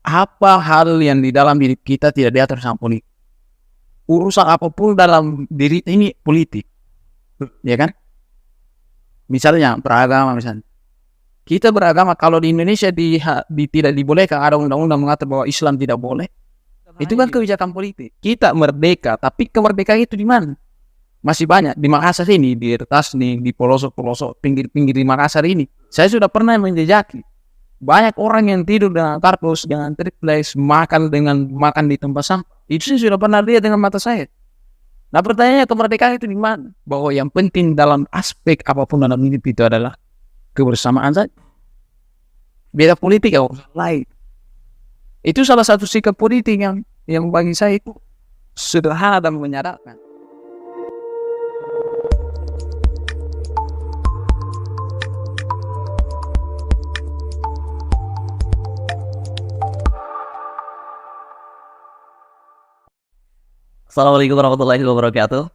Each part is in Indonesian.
apa hal yang di dalam diri kita tidak diatur sama politik. Urusan apapun dalam diri ini politik, ya kan? Misalnya beragama, misalnya kita beragama, kalau di Indonesia tidak dibolehkan, ada undang-undang mengatur bahwa Islam tidak boleh, itu kan kebijakan politik. Kita merdeka, tapi kemerdekaan itu di mana? Masih banyak di Makassar ini, di Ertas nih, di pelosok-pelosok pinggir-pinggir di Makassar ini. Saya sudah pernah menjejaki banyak orang yang tidur dengan kardus, dengan triplex, makan di tempat sampah. Itu saya sudah pernah lihat dengan mata saya. Nah, pertanyaannya, kemerdekaan itu di mana? Bahwa yang penting dalam aspek apapun dalam hidup itu adalah kebersamaan saja. Beda politik ya lain. Itu salah satu sikap politik yang bagi saya itu sederhana dan menyadarkan. Assalamualaikum warahmatullahi wabarakatuh.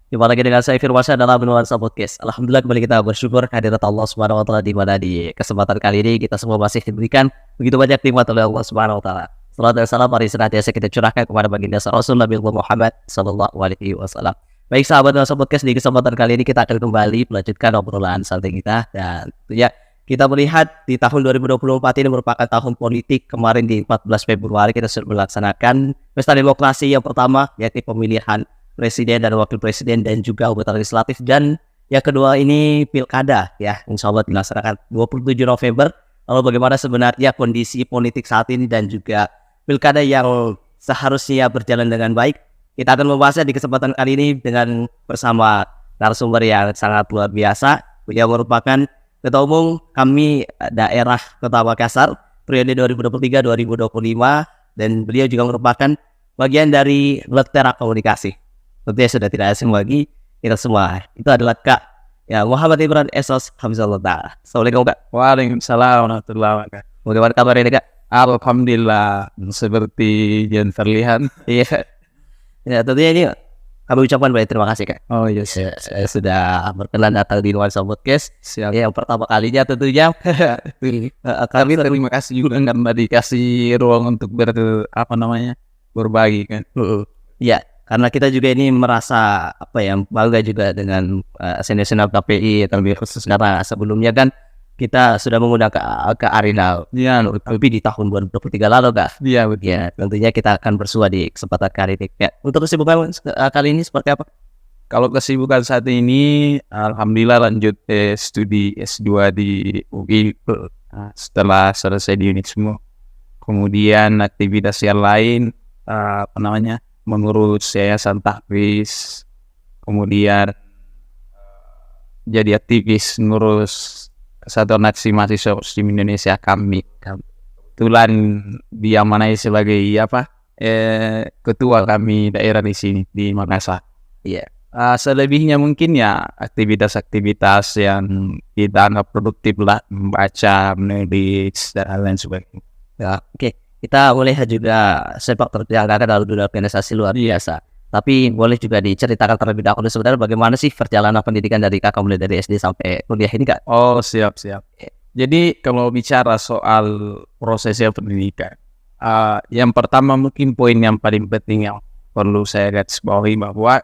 Jumpa lagi dengan saya Firmansyah dalam Nuansa Podcast. Alhamdulillah, kembali kita bersyukur kehadirat Allah Subhanahu wa taala, di mana di kesempatan kali ini kita semua masih diberikan begitu banyak nikmat oleh Allah Subhanahu wa taala. Salam dan salam mari senantiasa kita curahkan kepada baginda Rasul Nabi Muhammad sallallahu alaihi wasallam. Baik sahabat Nuansa Podcast, di kesempatan kali ini kita akan kembali melanjutkan obrolan santai kita, dan tentunya kita melihat di tahun 2024 ini merupakan tahun politik. Kemarin di 14 Februari kita sudah melaksanakan pesta demokrasi yang pertama, yaitu pemilihan presiden dan wakil presiden dan juga anggota legislatif. Dan yang kedua ini pilkada, ya, insya Allah dilaksanakan 27 November. Lalu bagaimana sebenarnya kondisi politik saat ini dan juga pilkada yang seharusnya berjalan dengan baik? Kita akan membahasnya di kesempatan kali ini dengan bersama narasumber yang sangat luar biasa. Beliau merupakan Ketua Umum kami daerah Kota Makassar periode 2023-2025, dan beliau juga merupakan bagian dari Lektera Komunikasi. Tentunya sudah tidak asing bagi kita semua. Itu adalah Kak Muhammad Imran Esos Hamzahullah Ta'ala. Assalamualaikum Kak. Waalaikumsalam warahmatullahi wabarakatuh. Bagaimana kabar ini Kak? Alhamdulillah, seperti yang terlihat. Iya. Ya, tentunya ini kami ucapkan banyak terima kasih Kak. Oh iya, siap. Saya sudah berkenan datang di Nuansa Podcast. Siap. Yang pertama kalinya tentunya Kami terima kasih juga karena dikasih ruang untuk berbagi kan. Ya, karena kita juga ini merasa bangga juga dengan senior KPI, terlebih khusus karena sebelumnya kan kita sudah mengundang ke Arinal. Iya, tapi di tahun 2023 lalu Kak. Iya, betul. Ya, tentunya kita akan bersua di kesempatan kali ini. Ya, untuk kesibukan kali ini seperti apa? Kalau kesibukan saat ini, alhamdulillah lanjut studi S2 di UI setelah selesai di unit semua. Kemudian aktivitas yang lain, mengurus yayasan tahfiz, kemudian jadi aktivis ngurus Kesatuan Aksi Mahasiswa Muslim Indonesia kami. Kebetulan diamanai sebagai ketua kami daerah di sini di Makassar. Iya. Selebihnya mungkin ya aktivitas-aktivitas yang kita anggap produktif lah, membaca, menulis dan lain sebagainya. Ya, oke. Kita boleh juga sepak terjang dalam dunia organisasi luar biasa. Tapi boleh juga diceritakan terlebih dahulu sebenarnya bagaimana sih perjalanan pendidikan dari Kakak mulai dari SD sampai kuliah ini Kak? Oh, siap. Jadi kalau bicara soal prosesnya pendidikan, yang pertama mungkin poin yang paling penting yang perlu saya garis bawahi bahwa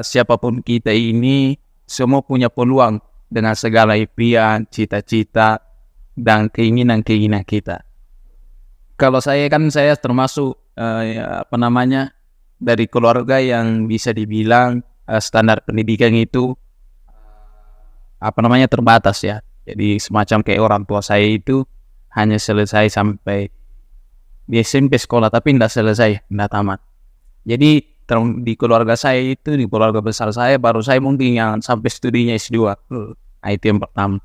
siapapun kita ini semua punya peluang dengan segala impian, cita-cita, dan keinginan-keinginan kita. Kalau saya termasuk dari keluarga yang bisa dibilang standar pendidikan itu terbatas ya. Jadi semacam kayak orang tua saya itu hanya selesai sampai di SMP sekolah, tapi tidak selesai, tidak tamat. Jadi di keluarga saya itu, di keluarga besar saya, baru saya mungkin yang sampai studinya S2. Nah, itu yang pertama.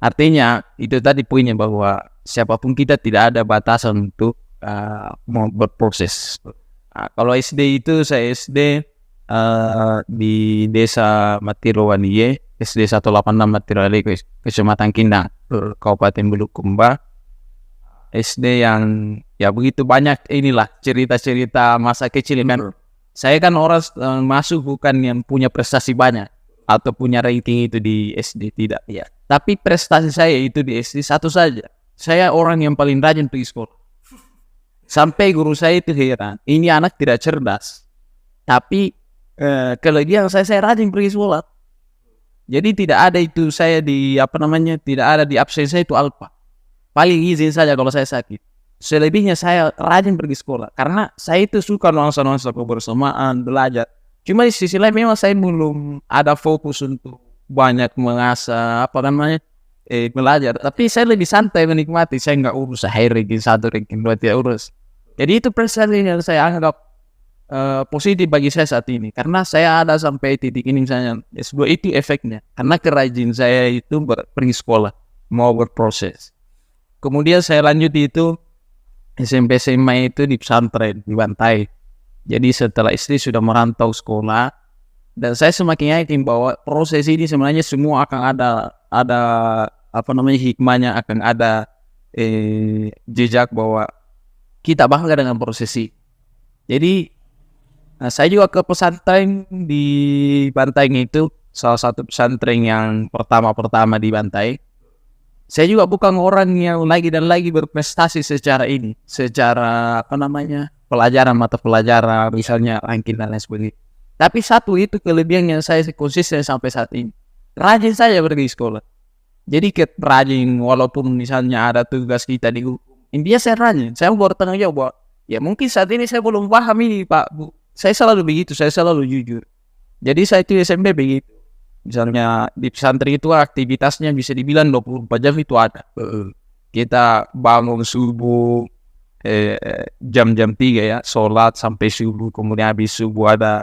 Artinya itu tadi poinnya bahwa siapapun kita tidak ada batasan untuk mau berproses. Nah, kalau SD itu saya SD di Desa Matirowanie, SD 186 Matirowanie, Kecamatan Kindang, Kabupaten Bulukumba. SD yang ya begitu banyak inilah cerita-cerita masa kecil kan. Saya kan orang masuk bukan yang punya prestasi banyak atau punya ranking itu di SD, tidak ya. Tapi prestasi saya itu di SD satu saja. Saya orang yang paling rajin pergi sekolah. Sampai guru saya itu heran, ini anak tidak cerdas. Tapi kelebihan saya rajin pergi sekolah. Jadi tidak ada itu saya tidak ada di absen saya itu alfa. Paling izin saja kalau saya sakit. Selebihnya saya rajin pergi sekolah. Karena saya itu suka nuansa-nuansa kebersamaan, belajar. Cuma di sisi lain memang saya belum ada fokus untuk banyak mengasah belajar. Tapi saya lebih santai menikmati. Saya nggak urus ranking 1, ranking 2, tidak urus. Jadi itu prestasi yang saya anggap positif bagi saya saat ini. Karena saya ada sampai titik ini misalnya S2 itu efeknya. Karena kerajin saya itu pergi sekolah, mau berproses. Kemudian saya lanjut itu SMP SMA itu di pesantren, di Bantai. Jadi setelah istri sudah merantau sekolah, dan saya semakin yakin bahwa proses ini sebenarnya semua akan ada hikmahnya, akan ada jejak bahwa kita bangga dengan proses ini. Jadi saya juga ke pesantren di Bantai itu, salah satu pesantren yang pertama di Bantai. Saya juga bukan orang yang lagi berprestasi secara pelajaran, mata pelajaran, misalnya ranking dan lain sebagainya. Tapi satu itu kelebihan yang saya konsisten sampai saat ini. Rajin saya pergi sekolah. Jadi rajin walaupun misalnya ada tugas kita di hukum. Intinya saya rajin. Saya bertanggung jawab. Ya mungkin saat ini saya belum paham ini Pak Bu. Saya selalu begitu, saya selalu jujur. Jadi saya itu SMP begitu. Misalnya di pesantren itu aktivitasnya bisa dibilang 24 jam itu ada. Kita bangun subuh jam-jam 3 ya, sholat sampai subuh. Kemudian habis subuh ada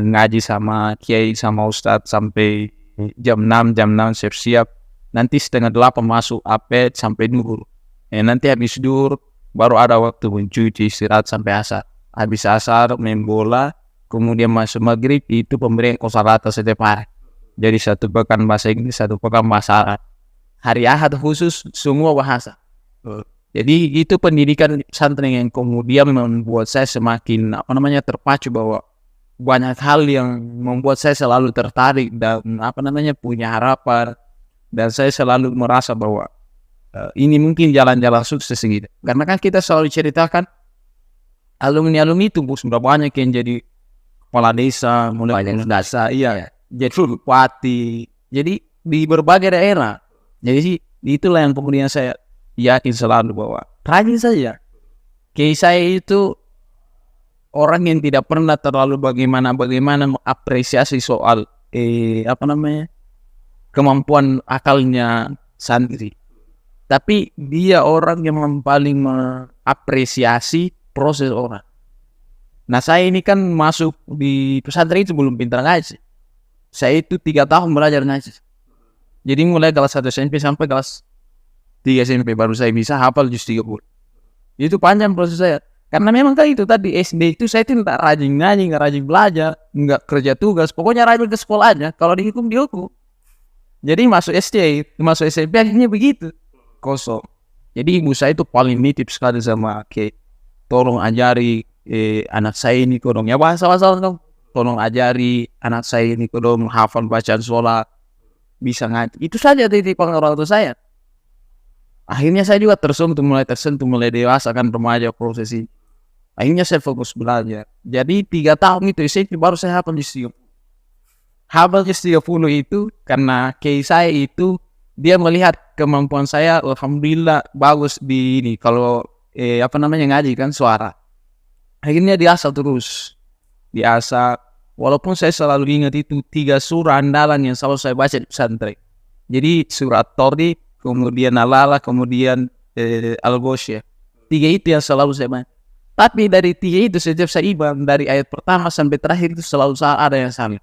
ngaji sama kiai sama ustadz sampai jam 6 siap-siap. Nanti setengah 8 masuk apet sampai duhur. Nanti habis duhur baru ada waktu mencuci, istirahat sampai asar. Habis asar main bola, kemudian masuk maghrib itu pemberian kosalata setiap hari. Jadi satu pekan bahasa Inggris, satu pekan bahasa Arab. Hari Ahad khusus semua bahasa. Jadi itu pendidikan pesantren yang kemudian membuat saya semakin terpacu bahwa banyak hal yang membuat saya selalu tertarik dan punya harapan, dan saya selalu merasa bahwa ini mungkin jalan-jalan sukses gitu. Karena kan kita selalu ceritakan alumni itu sudah banyak yang jadi kepala desa, mulai desa, jadi bupati, jadi di berbagai daerah. Jadi itulah yang kemudian saya yakin selalu bahwa rajin saja. Kayak saya itu orang yang tidak pernah terlalu bagaimana mengapresiasi soal kemampuan akalnya santri. Tapi dia orang yang paling mengapresiasi proses orang. Nah saya ini kan masuk di pesantren itu belum pintar ngaji. Saya itu 3 tahun belajar ngaji. Jadi mulai kelas 1 SMP sampai kelas 3 SMP baru saya bisa hafal juz 30. Itu panjang proses saya. Karena memang kan itu tadi SD itu saya tidak rajin ngaji, nggak rajin belajar, nggak kerja tugas. Pokoknya rajin ke sekolah aja. Kalau dihukum. Jadi masuk SD, masuk SMP akhirnya begitu. Kosong. Jadi ibu saya itu paling nitip sekali sama tolong ajari anak saya ini kodongnya bahasa-bahasa kamu. Tolong ajari anak saya ini kodong hafal bacaan sholat, bisa ngaji. Itu saja titipan orang tua saya. Akhirnya saya juga tersentuh mulai dewasa kan remaja proses ini. Akhirnya saya fokus belajar. Jadi 3 tahun itu SMP baru saya hafal juz 30. Hafal juz 30 itu karena kiai saya itu dia melihat kemampuan saya, alhamdulillah bagus di ini. Kalau ngaji kan suara. Akhirnya diasah terus. Walaupun saya selalu ingat itu 3 surah andalan yang selalu saya baca di pesantren. Jadi surat Taurid, kemudian Al-Alaq, kemudian Al-Ghoshiyah. 3 itu yang selalu saya baca. Tapi dari 3 itu setiap saya ibam dari ayat pertama sampai terakhir itu selalu ada yang salah.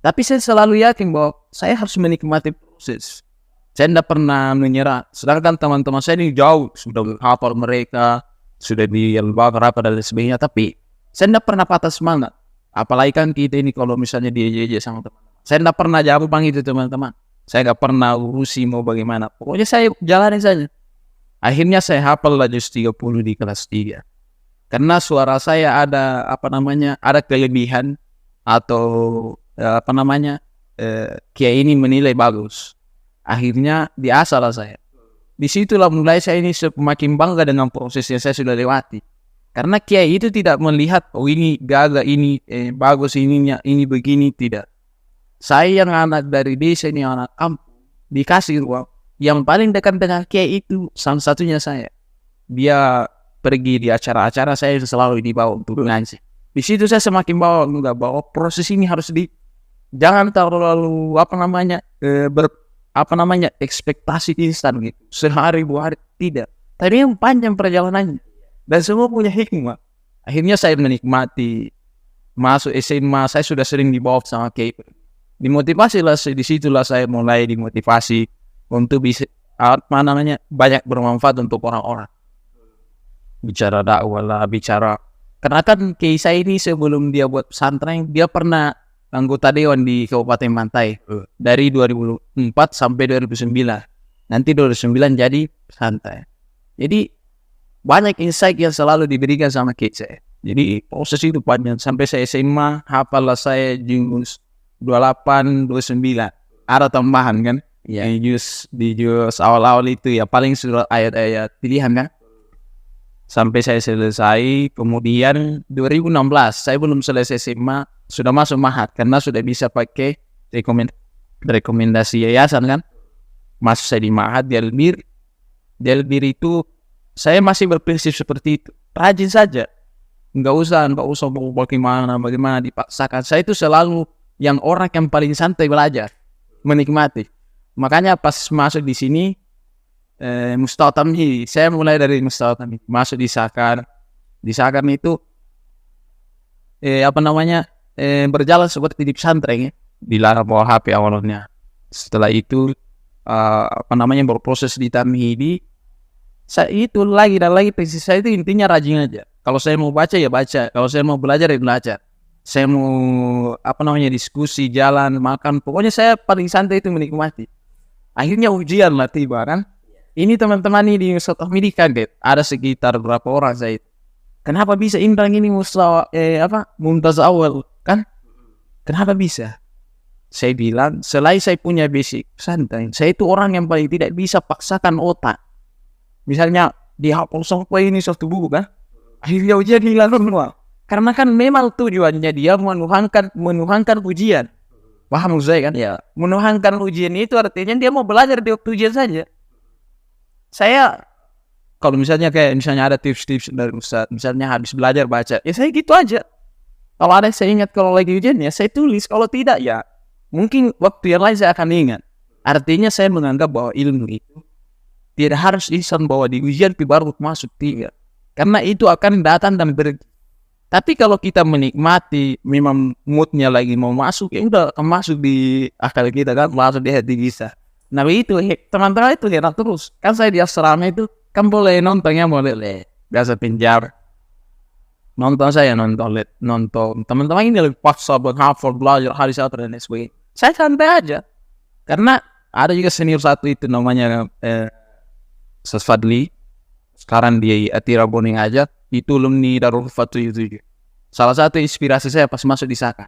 Tapi saya selalu yakin bahwa saya harus menikmati proses. Saya tidak pernah menyerah. Sedangkan teman-teman saya ini jauh sudah hafal mereka, sudah di Al-Baqarah dan sebagainya. Tapi saya tidak pernah patah semangat. Apalagi kan kita ini kalau misalnya diejek sama teman-teman. Saya tidak pernah jawab itu teman-teman. Saya tidak pernah urusi mau bagaimana. Pokoknya saya jalani saja. Akhirnya saya hafal juz 30 di kelas 3. Karena suara saya ada ada kelebihan atau kiai ini menilai bagus. Akhirnya diasah lah saya. Disitulah mulai saya ini semakin bangga dengan proses yang saya sudah lewati. Karena kiai itu tidak melihat, oh ini gagah, ini bagus, ininya, ini begini, tidak. Saya yang anak dari desa ini, anak kampung, dikasih ruang. Yang paling dekat dengan kiai itu salah satunya saya. Dia pergi di acara-acara, saya selalu dibawa untuk ngaji. Di situ saya semakin bahwa proses ini harus jangan terlalu ekspektasi instan gitu. Sehari 2 hari tidak. Tapi yang panjang perjalanannya dan semua punya hikmah. Akhirnya saya menikmati masuk SMA, saya sudah sering dibawa sama kiai. Dimotivasi lah, disitulah saya mulai dimotivasi untuk bisa banyak bermanfaat untuk orang-orang. Bicara dakwah lah, karena kan kiai saya ini sebelum dia buat pesantren, dia pernah anggota dewan di Kabupaten Bantai dari 2004 sampai 2009. Nanti 2009 jadi pesantren. Jadi banyak insight yang selalu diberikan sama kiai saya. Jadi proses itu panjang sampai saya SMA, hafal lah saya juz 28, 29. Ada tambahan kan? Ya, di juz awal-awal itu ya paling sudah ayat-ayat pilihan kan? Sampai saya selesai, kemudian 2016 saya belum selesai SMA, sudah masuk Mahat karena sudah bisa pakai rekomendasi yayasan kan. Masuk saya di Mahat di Albir itu saya masih berprinsip seperti itu, rajin saja, nggak usah mau bagaimana dipaksakan. Saya itu selalu yang orang yang paling santai belajar, menikmati. Makanya pas masuk di sini Mustahil Tamhid, saya mulai dari Mustahil Tamhid, masuk di Sakar itu berjalan seperti di pesantren ya, dilarang bawa HP awalnya. Setelah itu berproses di Tamhidi, saya itu lagi prinsip saya itu intinya rajin aja. Kalau saya mau baca ya baca, kalau saya mau belajar ya belajar. Saya mau diskusi, jalan, makan, pokoknya saya paling santai itu menikmati. Akhirnya ujian lah tiba kan. Ini teman-teman ini di Mustahil Tamhidi kaget. Ada sekitar berapa orang saya itu. Kenapa bisa Indra ini Mumtaz awal kan? Kenapa bisa? Saya bilang, selain saya punya basic santai, saya itu orang yang paling tidak bisa paksakan otak. Misalnya dihafal sampai ini satu buku kan? Akhirnya ujian hilang semua. Karena kan memang tujuannya dia menuhankan ujian. Paham saya kan? Ya. Menuhankan ujian itu artinya dia mau belajar di waktu ujian saja. Saya kalau misalnya ada tips-tips dari Ustaz, misalnya habis belajar baca, ya saya gitu aja. Kalau ada saya ingat kalau lagi ujian ya saya tulis, kalau tidak ya mungkin waktu yang lain saya akan ingat. Artinya saya menganggap bahwa ilmu itu tidak harus instan bahwa di ujian baru masuk 3. Karena itu akan datang dan pergi. Tapi kalau kita menikmati, memang moodnya lagi mau masuk, ya udah akan masuk di akal kita kan, masuk di hati kita. Nah itu teman-teman itu heran terus. Kan saya di asrama itu kan boleh nontonnya boleh biasa pinjar. Nonton teman-teman ini lebih paksa hafal belajar hari satu dan sebagainya. Saya santai aja. Karena ada juga senior satu itu namanya Ustaz Fadli. Sekarang dia Atira Boning aja. Itu alumni Darul Fatu itu. Salah satu inspirasi saya pas masuk di Saka.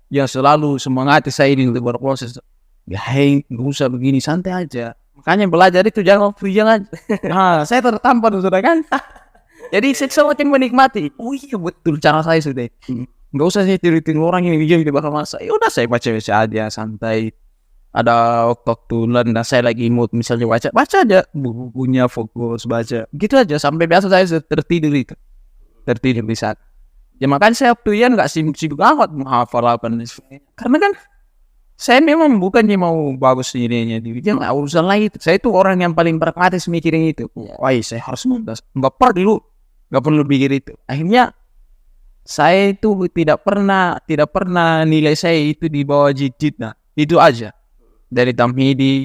Yang selalu semangati saya ini untuk berproses. Ya nggak usah begini, santai aja. Makanya belajar itu jangan nah, saya tertampar sudah kan. Jadi saya semakin menikmati. Oh iya betul cara saya sudah. Nggak usah saya tiru-tiru orang yang di bakal masa. Ya udah saya baca aja santai. Ada waktu dan saya lagi mood misalnya baca aja bukunya, fokus baca. Gitu aja sampai biasa saya tertidur bisa. Ya makanya saya waktu nggak sibuk amat menghafal apa dan sebagainya. Karena kan saya memang bukannya mau bagus dirinya di ujian, urusan lagi itu. Saya itu orang yang paling pragmatis mikirin itu. Wah, saya harus muntas. Nggak perlu pikir itu. Akhirnya saya itu tidak pernah nilai saya itu di bawah jidid. Nah, itu aja. Dari Tamhidi,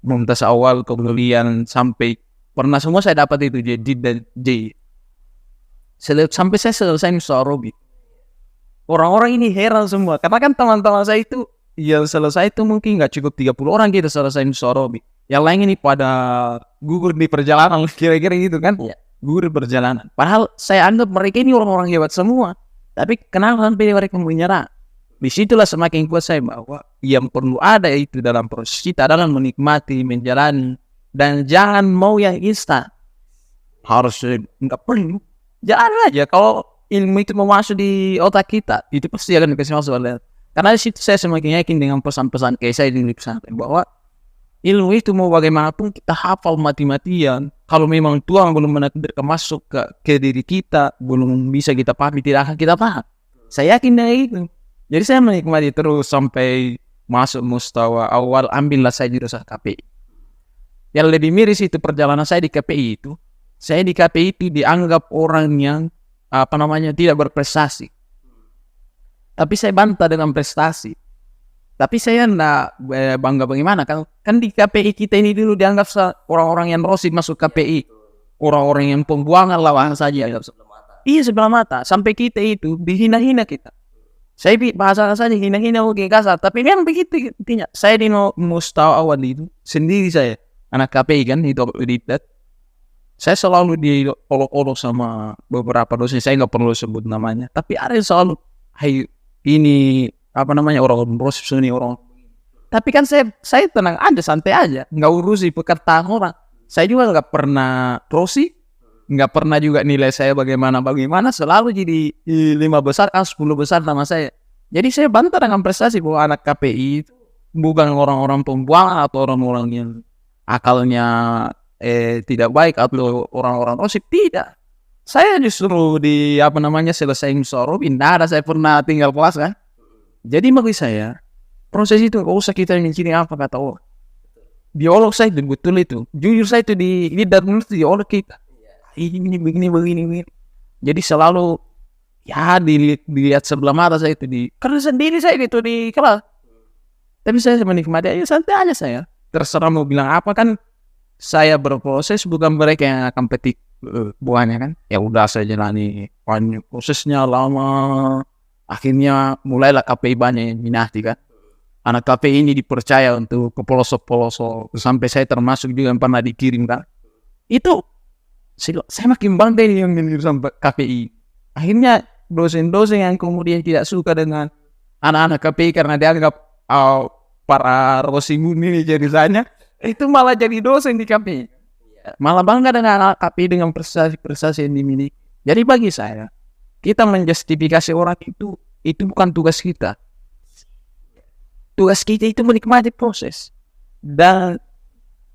Mumtaz awal, kemudian sampai pernah semua saya dapat itu jidid dan J. Sampai saya selesai Mustarobi. Orang-orang ini heran semua. Karena kan teman-teman saya itu yang selesai itu mungkin nggak cukup 30 orang kita selesai Mustarobi. Yang lain ini pada gugur di perjalanan kira-kira gitu kan. Gugur di perjalanan. Padahal saya anggap mereka ini orang-orang hebat semua. Tapi kenapa sampai mereka menyerah? Disitulah semakin kuat saya bahwa yang perlu ada itu dalam proses kita adalah menikmati, menjalani, dan jangan mau yang instan. Harus nggak perlu, jalan aja. Kalau ilmu itu mau masuk di otak kita, itu pasti akan dikasih masuk oleh. Karena di situ saya semakin yakin dengan pesan-pesan kayak saya di pesantren bahwa ilmu itu mau bagaimanapun kita hafal mati-matian. Kalau memang Tuhan belum menakdirkan masuk ke diri kita, belum bisa kita pahami, tidak akan kita paham. Saya yakin dengan itu. Jadi saya menikmati terus sampai masuk mustawa awal, ambillah saya jurusan KPI. Yang lebih miris itu perjalanan saya di KPI itu. Saya di KPI itu dianggap orang yang tidak berprestasi. Tapi saya bantah dengan prestasi. Tapi saya enggak bangga bagaimana kan di KPI kita ini dulu dianggap orang-orang yang rosip masuk KPI. Orang-orang yang pembuangan lawan saja. Iya, sebelah mata. Sampai kita itu dihina-hina kita. Saya bahasa saja hina-hina oke kasar. Tapi memang begitu intinya. Saya di mustawa awal itu sendiri saya. Anak KPI kan itu editat. Saya selalu diolok-olok sama beberapa dosen. Saya nggak perlu sebut namanya. Tapi ada yang selalu, hey, ini orang rosip sini orang. Tapi kan saya tenang aja, santai aja, nggak urusi pekerjaan orang. Saya juga nggak pernah rosip, nggak pernah juga nilai saya bagaimana, selalu jadi 5 besar, 10 besar nama saya. Jadi saya bantah dengan prestasi bahwa anak KPI itu bukan orang-orang pembuang atau orang-orang yang akalnya tidak baik atau orang-orang rosip, tidak. Saya justru selesai musyawarah, pindah ada saya pernah tinggal kelas kan. Jadi bagi saya proses itu gak usah kita mikirin apa kata orang. Diolok saya itu betul itu. Jujur saya itu di dalam itu diolok kita. Ini begini. Jadi selalu ya dilihat sebelah mata saya itu karena sendiri saya itu di kelas. Tapi saya menikmati aja, santai aja saya. Terserah mau bilang apa kan. Saya berproses, bukan mereka yang akan petik buahnya kan. Ya udah saya jalani prosesnya lama. Akhirnya mulailah KPI banyak yang minati kan. Anak KPI ini dipercaya untuk ke pelosok-pelosok. Sampai saya termasuk juga yang pernah dikirim kan. Itu saya makin bangga ini yang jurusan KPI. Akhirnya dosen-dosen yang kemudian tidak suka dengan anak-anak KPI karena dianggap para rosimun ini jadinya, itu malah jadi dosen di KPI. Malah bangga dengan anak KPI dengan prestasi-prestasi yang dimiliki. Jadi bagi saya, kita menjustifikasi orang itu bukan tugas kita. Tugas kita itu menikmati proses. Dan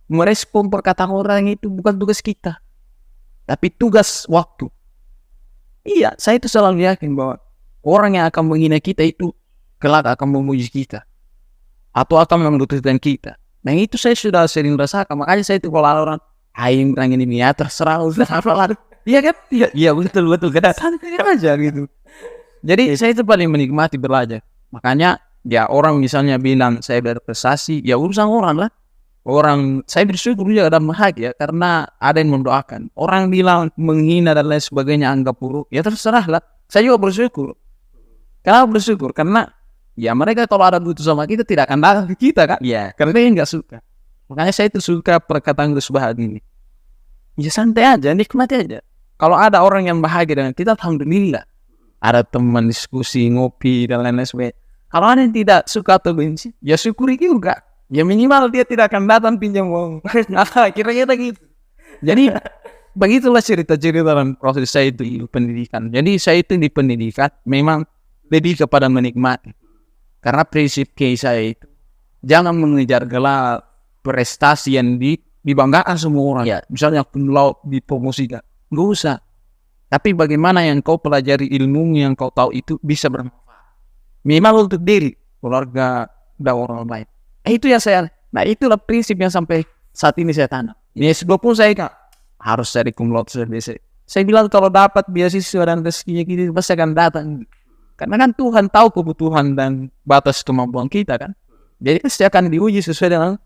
merespon perkataan orang itu bukan tugas kita. Tapi tugas waktu. Iya, saya itu selalu yakin bahwa orang yang akan menghina kita itu kelak akan memuji kita. Atau akan melututkan kita. Nah itu saya sudah sering rasakan. Makanya saya itu kalau orang aing orang ini ya terserah apa. Iya kan? Iya betul. Santai aja gitu. Jadi saya itu paling menikmati belajar. Makanya ya orang misalnya bilang saya berprestasi, ya urusan orang lah. Saya bersyukur juga dan bahagia karena ada yang mendoakan. Orang bilang menghina dan lain sebagainya anggap buruk, ya terserah lah. Saya juga bersyukur. Kenapa bersyukur? Karena ya mereka kalau ada butuh sama kita tidak akan datang ke kita kan? Ya, karena dia nggak suka. Makanya saya itu suka perkataan Gus Bahat ini. Ya santai aja, nikmati aja. Kalau ada orang yang bahagia dengan kita, alhamdulillah. Ada teman diskusi, ngopi dan lain-lain sebagainya. Kalau ada yang tidak suka atau benci, ya syukuri juga. Ya minimal dia tidak akan datang pinjam uang. Kira-kira gitu. Jadi begitulah cerita-cerita dalam proses saya itu di pendidikan. Jadi saya itu di pendidikan memang lebih kepada menikmati. Karena prinsip saya itu jangan mengejar gelar prestasi yang dibanggakan semua orang. Ya. Misalnya laut dipromosikan, nggak usah. Tapi bagaimana yang kau pelajari ilmu yang kau tahu itu bisa bermanfaat. Minimal untuk diri, keluarga, dan orang lain. Itu yang nah itulah prinsip yang sampai saat ini saya tanam. Ini sebelum saya harus cari cum laude saya bilang kalau dapat beasiswa dan rezekinya gitu pasti akan datang. Karena kan Tuhan tahu kebutuhan dan batas kemampuan kita kan. Jadi pasti akan diuji sesuai dengan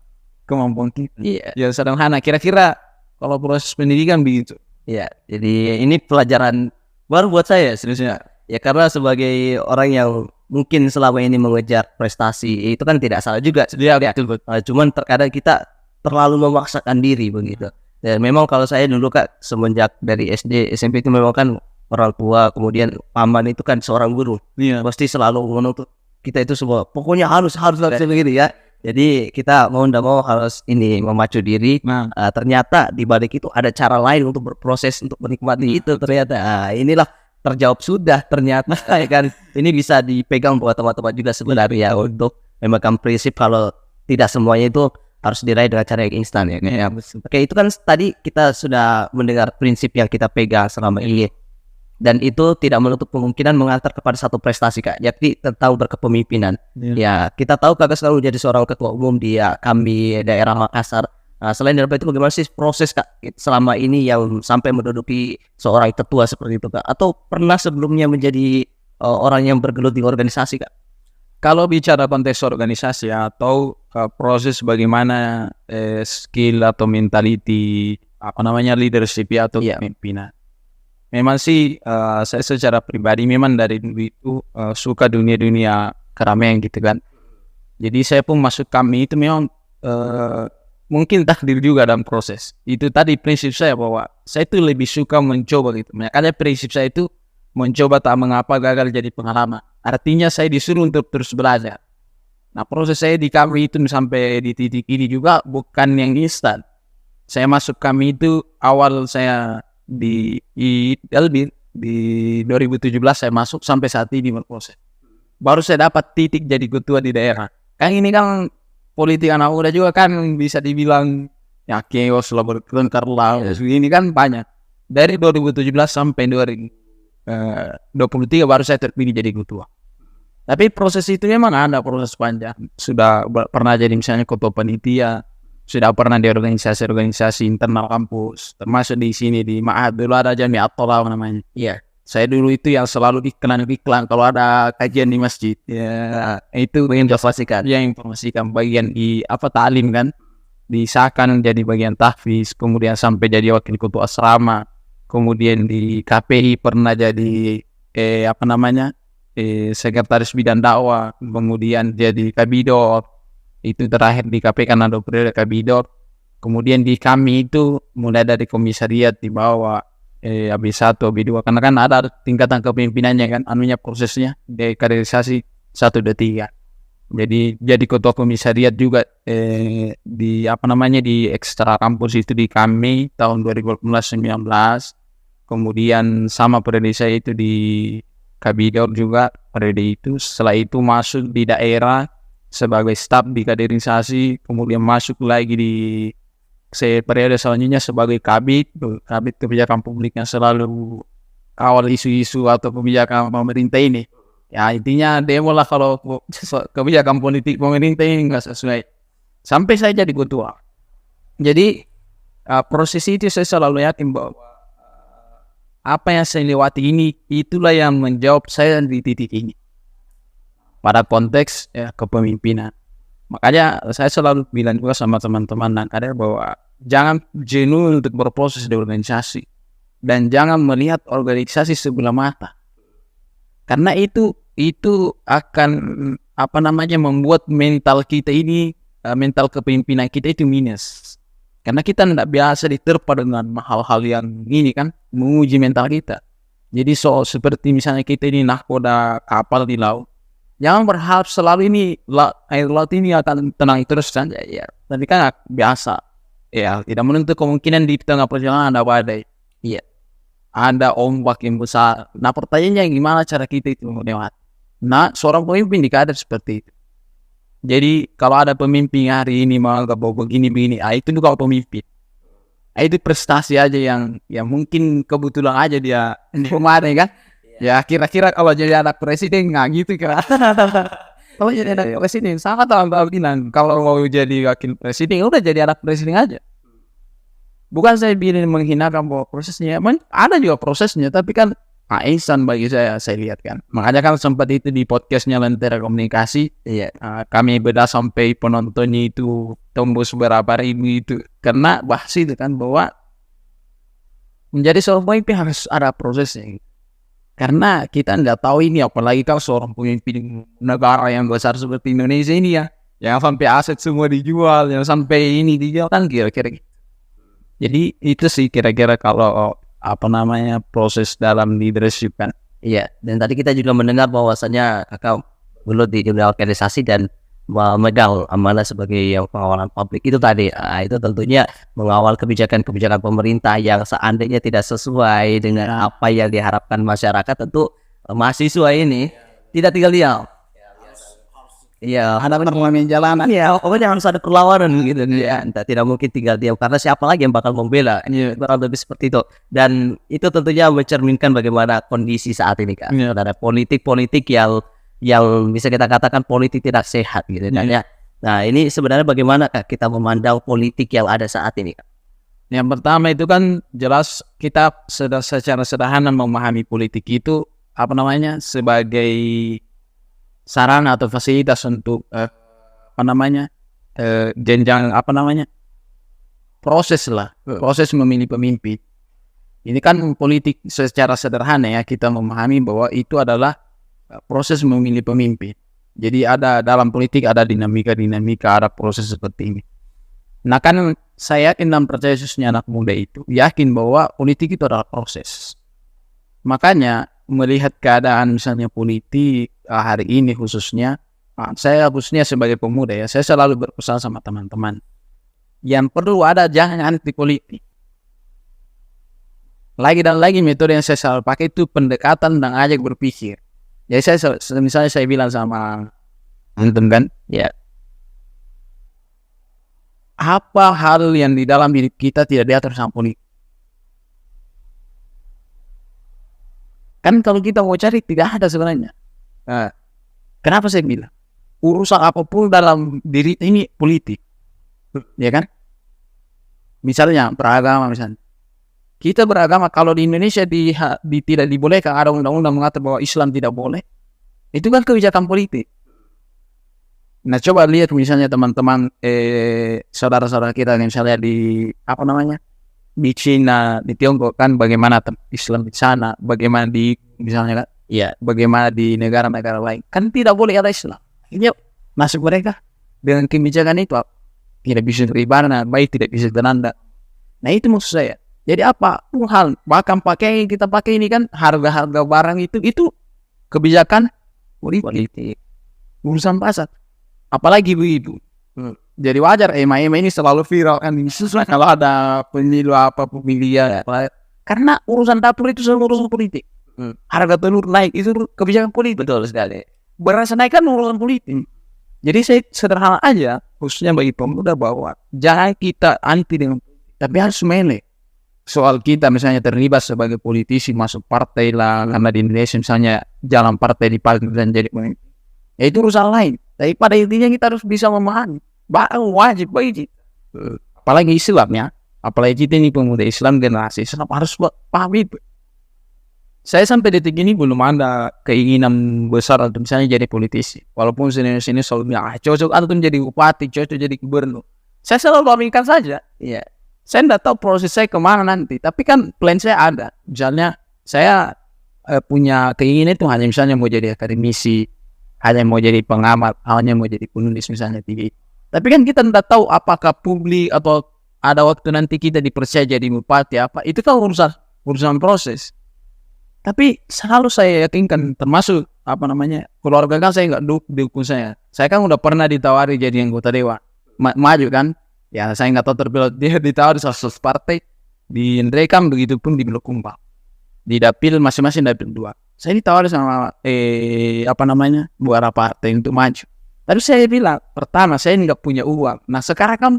kemampuan kita. Iya. Ya sederhana. Kira-kira kalau proses pendidikan begitu. Iya. Jadi ini pelajaran baru buat saya seriusnya. Ya karena sebagai orang yang mungkin selama ini mengejar prestasi itu kan tidak salah juga. Ya, betul. Cuman terkadang kita terlalu memaksakan diri begitu. Dan memang kalau saya dulu Kak semenjak dari SD SMP itu memang kan orang tua kemudian paman itu kan seorang guru. Iya. Pasti selalu menuntut kita itu semua pokoknya harus begini ya. Jadi kita mau ndak mau harus ini memacu diri. Nah, Ternyata di balik itu ada cara lain untuk berproses untuk menikmati itu ternyata. Inilah terjawab sudah ternyata ya kan. Ini bisa dipegang buat teman-teman juga sebenarnya untuk memegang prinsip kalau tidak semuanya itu harus diraih dengan cara yang instan ya. Oke, itu kan tadi kita sudah mendengar prinsip yang kita pegang selama ini. Dan itu tidak menutup kemungkinan mengantar kepada satu prestasi Kak, yakni tentang berkepemimpinan. Ya, kita tahu Kakak selalu jadi seorang ketua umum di kami daerah Makassar. Selain dari itu bagaimana sih proses Kak selama ini yang sampai menduduki seorang ketua seperti itu Kak? Atau pernah sebelumnya menjadi orang yang bergelut di organisasi Kak? kalau bicara konteks organisasi atau proses bagaimana skill atau mentality leadership atau kepemimpinan. Memang sih saya secara pribadi memang dari dulu itu suka dunia keramaian gitu kan. Jadi saya pun masuk kami itu memang mungkin takdir juga dalam proses. Itu tadi prinsip saya bahwa saya itu lebih suka mencoba gitu. Makanya prinsip saya itu mencoba tak mengapa gagal jadi pengalaman. Artinya saya disuruh untuk terus belajar. Nah proses saya di kami itu sampai di titik ini juga bukan yang instan. Saya masuk kami itu awal saya di 2017 saya masuk sampai saat ini berproses. Baru saya dapat titik jadi ketua di daerah. Kan ini kan politik anak muda juga kan bisa dibilang ya chaos lah bertengkar lah. Ini kan banyak. Dari 2017 sampai 2023 baru saya terpilih jadi ketua. Tapi proses itu memang ada proses panjang. Sudah pernah jadi misalnya ketua panitia, sudah pernah di organisasi internal kampus, termasuk di sini di Ma'had dulu ada Jami'at Tolak namanya. Iya. Saya dulu itu yang selalu iklan kalau ada kajian di masjid. Ya, itu informasikan. Ya, informasikan bagian di ta'lim kan. Disahkan jadi bagian tahfiz, kemudian sampai jadi wakil ketua asrama. Kemudian di KPI pernah jadi sekretaris bidang dakwah, kemudian jadi kabidor. Itu terakhir di KPK karena ada periode kabidor. Kemudian di kami itu mulai dari komisariat di bawah AB1, AB2 karena kan ada tingkatan kepemimpinannya kan prosesnya dari kaderisasi 1, 2, 3. Jadi ketua komisariat juga di di ekstra kampus itu di kami tahun 2018-19. Kemudian sama periode saya itu di kabidor juga periode itu. Setelah itu masuk di daerah sebagai staf di kaderisasi, kemudian masuk lagi di periode selanjutnya sebagai kabid kebijakan publik yang selalu kawal isu-isu atau kebijakan pemerintah ini. Ya intinya demo lah kalau kebijakan politik pemerintah ini nggak sesuai. Sampai saya jadi ketua. Jadi proses itu saya selalu yakin bahwa apa yang saya lewati ini itulah yang menjawab saya di titik ini. Pada konteks kepemimpinan. Makanya saya selalu bilang juga sama teman-teman dan kader bahwa jangan jenuh untuk berproses di organisasi. Dan jangan melihat organisasi sebelah mata. Karena itu akan membuat mental kita ini, mental kepemimpinan kita itu minus. Karena kita tidak biasa diterpa dengan hal-hal yang ini kan, menguji mental kita. Jadi seperti misalnya kita ini nahkoda kapal di laut. Jangan berharap selalu air laut ini akan tenang terus saja ya. Tapi kan biasa. Ya, tidak menutup kemungkinan di tengah perjalanan ada badai. Iya. Ada ombak yang besar. Nah, pertanyaannya gimana cara kita itu melewati? Nah, seorang pemimpin dikader seperti itu. Jadi, kalau ada pemimpin hari ini menganggap bahwa begini, itu juga pemimpin. Itu prestasi aja yang mungkin kebetulan aja dia kemarin kan. Ya kira-kira kalau jadi anak presiden nggak gitu kira. Kalau jadi anak presiden sangat bilang kalau mau jadi wakil presiden udah jadi anak presiden aja. Bukan saya bilang menghinakan bahwa prosesnya, ada juga prosesnya, tapi kan instan bagi saya lihat kan. Makanya kan sempat itu di podcastnya Lentera Komunikasi, kami beda sampai penontonnya itu tembus berapa ribu itu, karena bahas itu kan bahwa menjadi seorang pemimpin harus ada prosesnya. Karena kita nggak tahu ini, apalagi kalau seorang pemimpin negara yang besar seperti Indonesia ini ya, yang sampai aset semua dijual, yang sampai ini dijual kan kira-kira. Jadi itu sih kira-kira kalau proses dalam leadership kan. Iya, dan tadi kita juga mendengar bahwasannya Kakak gelut di dunia organisasi dan memegang amanah sebagai yang pengawalan publik itu tadi. Itu tentunya mengawal kebijakan-kebijakan pemerintah yang seandainya tidak sesuai dengan apa yang diharapkan masyarakat, tentu mahasiswa ini tidak tinggal diam. Iya, Ada perlawanan jalanan. iya, pokoknya harus ada perlawanan gitu ya. Tidak mungkin tinggal diam karena siapa lagi yang bakal membela? Kurang lebih seperti itu. Dan itu tentunya mencerminkan bagaimana kondisi saat ini kan. Ada politik-politik yang bisa kita katakan politik tidak sehat gitu kan ya. Nah, ini sebenarnya bagaimana Kak, kita memandang politik yang ada saat ini Kak? Yang pertama itu kan jelas kita secara sederhana memahami politik itu sebagai sarana atau fasilitas untuk jenjang proses memilih pemimpin. Ini kan politik secara sederhana ya, kita memahami bahwa itu adalah proses memilih pemimpin. Jadi ada dalam politik ada dinamika, ada proses seperti ini. Nah kan saya yakin dan percaya khususnya anak muda itu yakin bahwa politik itu adalah proses. Makanya melihat keadaan misalnya politik hari ini khususnya, saya khususnya sebagai pemuda ya, saya selalu berpesan sama teman-teman, yang perlu ada jangan anti politik. Lagi dan lagi metode yang saya selalu pakai itu pendekatan dan ajak berpikir. Jadi misalnya saya bilang sama antum kan, ya, apa hal yang di dalam hidup kita tidak diatur sama politik? Kan kalau kita mau cari tidak ada sebenarnya. Kenapa saya bilang urusan apapun dalam diri ini politik, ya kan? Misalnya beragama, misalnya kita beragama, kalau di Indonesia tidak dibolehkan, ada undang-undang mengatur bahwa Islam tidak boleh, itu kan kebijakan politik. Nah coba lihat misalnya teman-teman saudara-saudara kita misalnya di di Cina, di Tiongkok kan bagaimana Islam di sana, bagaimana di misalnya kan, ya bagaimana di negara-negara lain, kan tidak boleh ada Islam. Ini masuk mereka dengan kebijakan itu tidak bisa beribadah, baik tidak bisa bernanda. Nah itu maksud saya. Jadi apa hal bahkan pakai kita pakai ini kan harga-harga barang itu kebijakan politik, urusan pasar, apalagi begitu. Jadi wajar EMA ini selalu viral kan, sesuai kalau ada pemilu pemilihan karena urusan dapur itu selalu urusan politik. Harga telur naik itu kebijakan politik. Betul sekali. Beras naik kan urusan politik. Jadi saya sederhana aja khususnya bagi pemuda bahwa jangan kita anti dengan politik, tapi harus memilih. Soal kita misalnya terlibat sebagai politisi masuk partai lah, karena di Indonesia misalnya jalan partai dipakai dan jadi pemimpin, ya itu urusan lain. Tapi pada intinya kita harus bisa memahami wajib bagi kita, apalagi Islamnya, apalagi kita ini pemuda Islam, generasi Islam harus paham itu. Saya sampai detik ini belum ada keinginan besar untuk misalnya jadi politisi, walaupun sini selalu bilang cocok antum jadi bupati, cocok jadi gubernur. Saya selalu aminkan saja, ya. Saya tidak tahu proses saya kemana nanti, tapi kan plan saya ada. Misalnya saya punya keinginan itu hanya misalnya mau jadi akademisi, hanya mau jadi pengamat, hanya mau jadi penulis misalnya TV. Tapi kan kita tidak tahu apakah publik atau ada waktu nanti kita dipercaya jadi bupati apa. Itu kan urusan proses. Tapi selalu saya yakinkan, termasuk keluarga kan saya nggak dukung saya. Saya kan udah pernah ditawari jadi anggota dewan, maju kan. Ya saya nggak tahu terpilih, dia ditawar di salah satu partai, di Ndrekam begitu pun di Bulukumba, di dapil masing-masing dapil 2. Saya ditawar sama beberapa partai untuk maju. Tapi saya bilang pertama saya nggak punya uang. Nah sekarang kan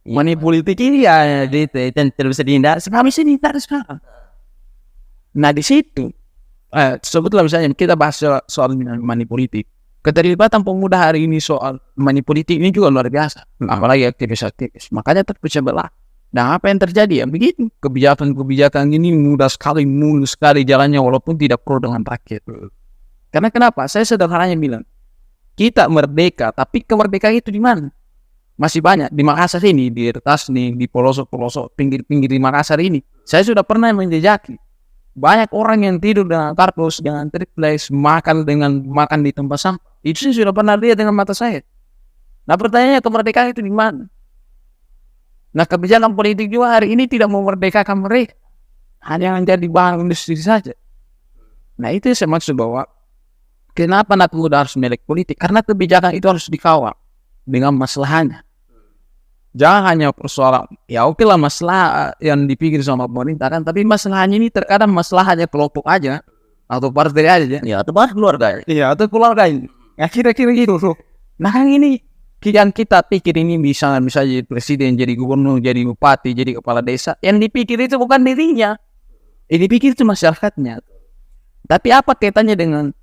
money politik ini ya dan tidak bisa dihindari. Sekarang bisa dihindari sekarang. Nah di situ sebutlah misalnya kita bahas soal money politik. Keterlibatan pemuda hari ini soal money politik ini juga luar biasa, apalagi aktivis-aktivis. Makanya terpecah belah. Nah apa yang terjadi ya begitu, kebijakan ini mulus sekali jalannya walaupun tidak pro dengan rakyat. Karena kenapa? Saya sederhananya bilang, kita merdeka, tapi kemerdekaan itu di mana? Masih banyak di Makassar ini, di Retas nih, di pelosok-pelosok pinggir-pinggir di Makassar ini. Saya sudah pernah menjejaki. Banyak orang yang tidur dengan kardus, dengan triplex, makan di tempat sampah. Itu saya sudah pernah lihat dengan mata saya. Nah pertanyaannya, kemerdekaan itu di mana? Nah kebijakan politik juga hari ini tidak memerdekakan mereka, hanya menjadi bahan industri saja. Nah itu saya maksud bahwa kenapa anak muda harus melek politik? Karena kebijakan itu harus dikawal dengan masalahnya. Jangan hanya persoalan, ya oke lah masalah yang dipikir sama pemerintah kan, tapi masalahnya ini terkadang masalahnya kelompok aja atau partai aja. Ya, atau bahkan keluarga. Iya, atau keluarga ini. Ya kira-kira gitu. Nah kan ini yang kita pikir ini bisa jadi presiden, jadi gubernur, jadi bupati, jadi kepala desa. Yang dipikir itu bukan dirinya. Yang dipikir itu masyarakatnya. Tapi apa kaitannya dengan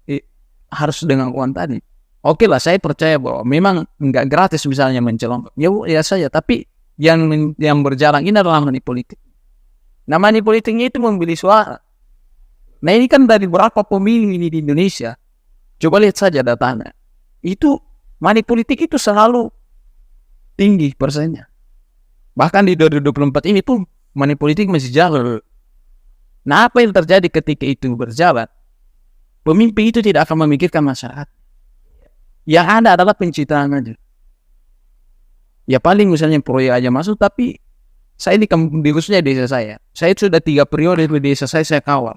harus dengan uang tadi? Oke lah, saya percaya bahwa memang nggak gratis misalnya mencalonkan. Ya saja. Tapi yang berjalan ini adalah money politik. Nah, money politiknya itu membeli suara. Nah ini kan dari berapa pemilih ini di Indonesia? Coba lihat saja datanya. Itu money politik itu selalu tinggi persennya. Bahkan di 2024 ini pun money politik masih jauh. Nah apa yang terjadi ketika itu berjalan? Pemimpin itu tidak akan memikirkan masyarakat. Yang ada adalah pencitraan aja. Ya paling misalnya proyek aja masuk, tapi saya di khususnya desa saya sudah 3 periode di desa saya kawal.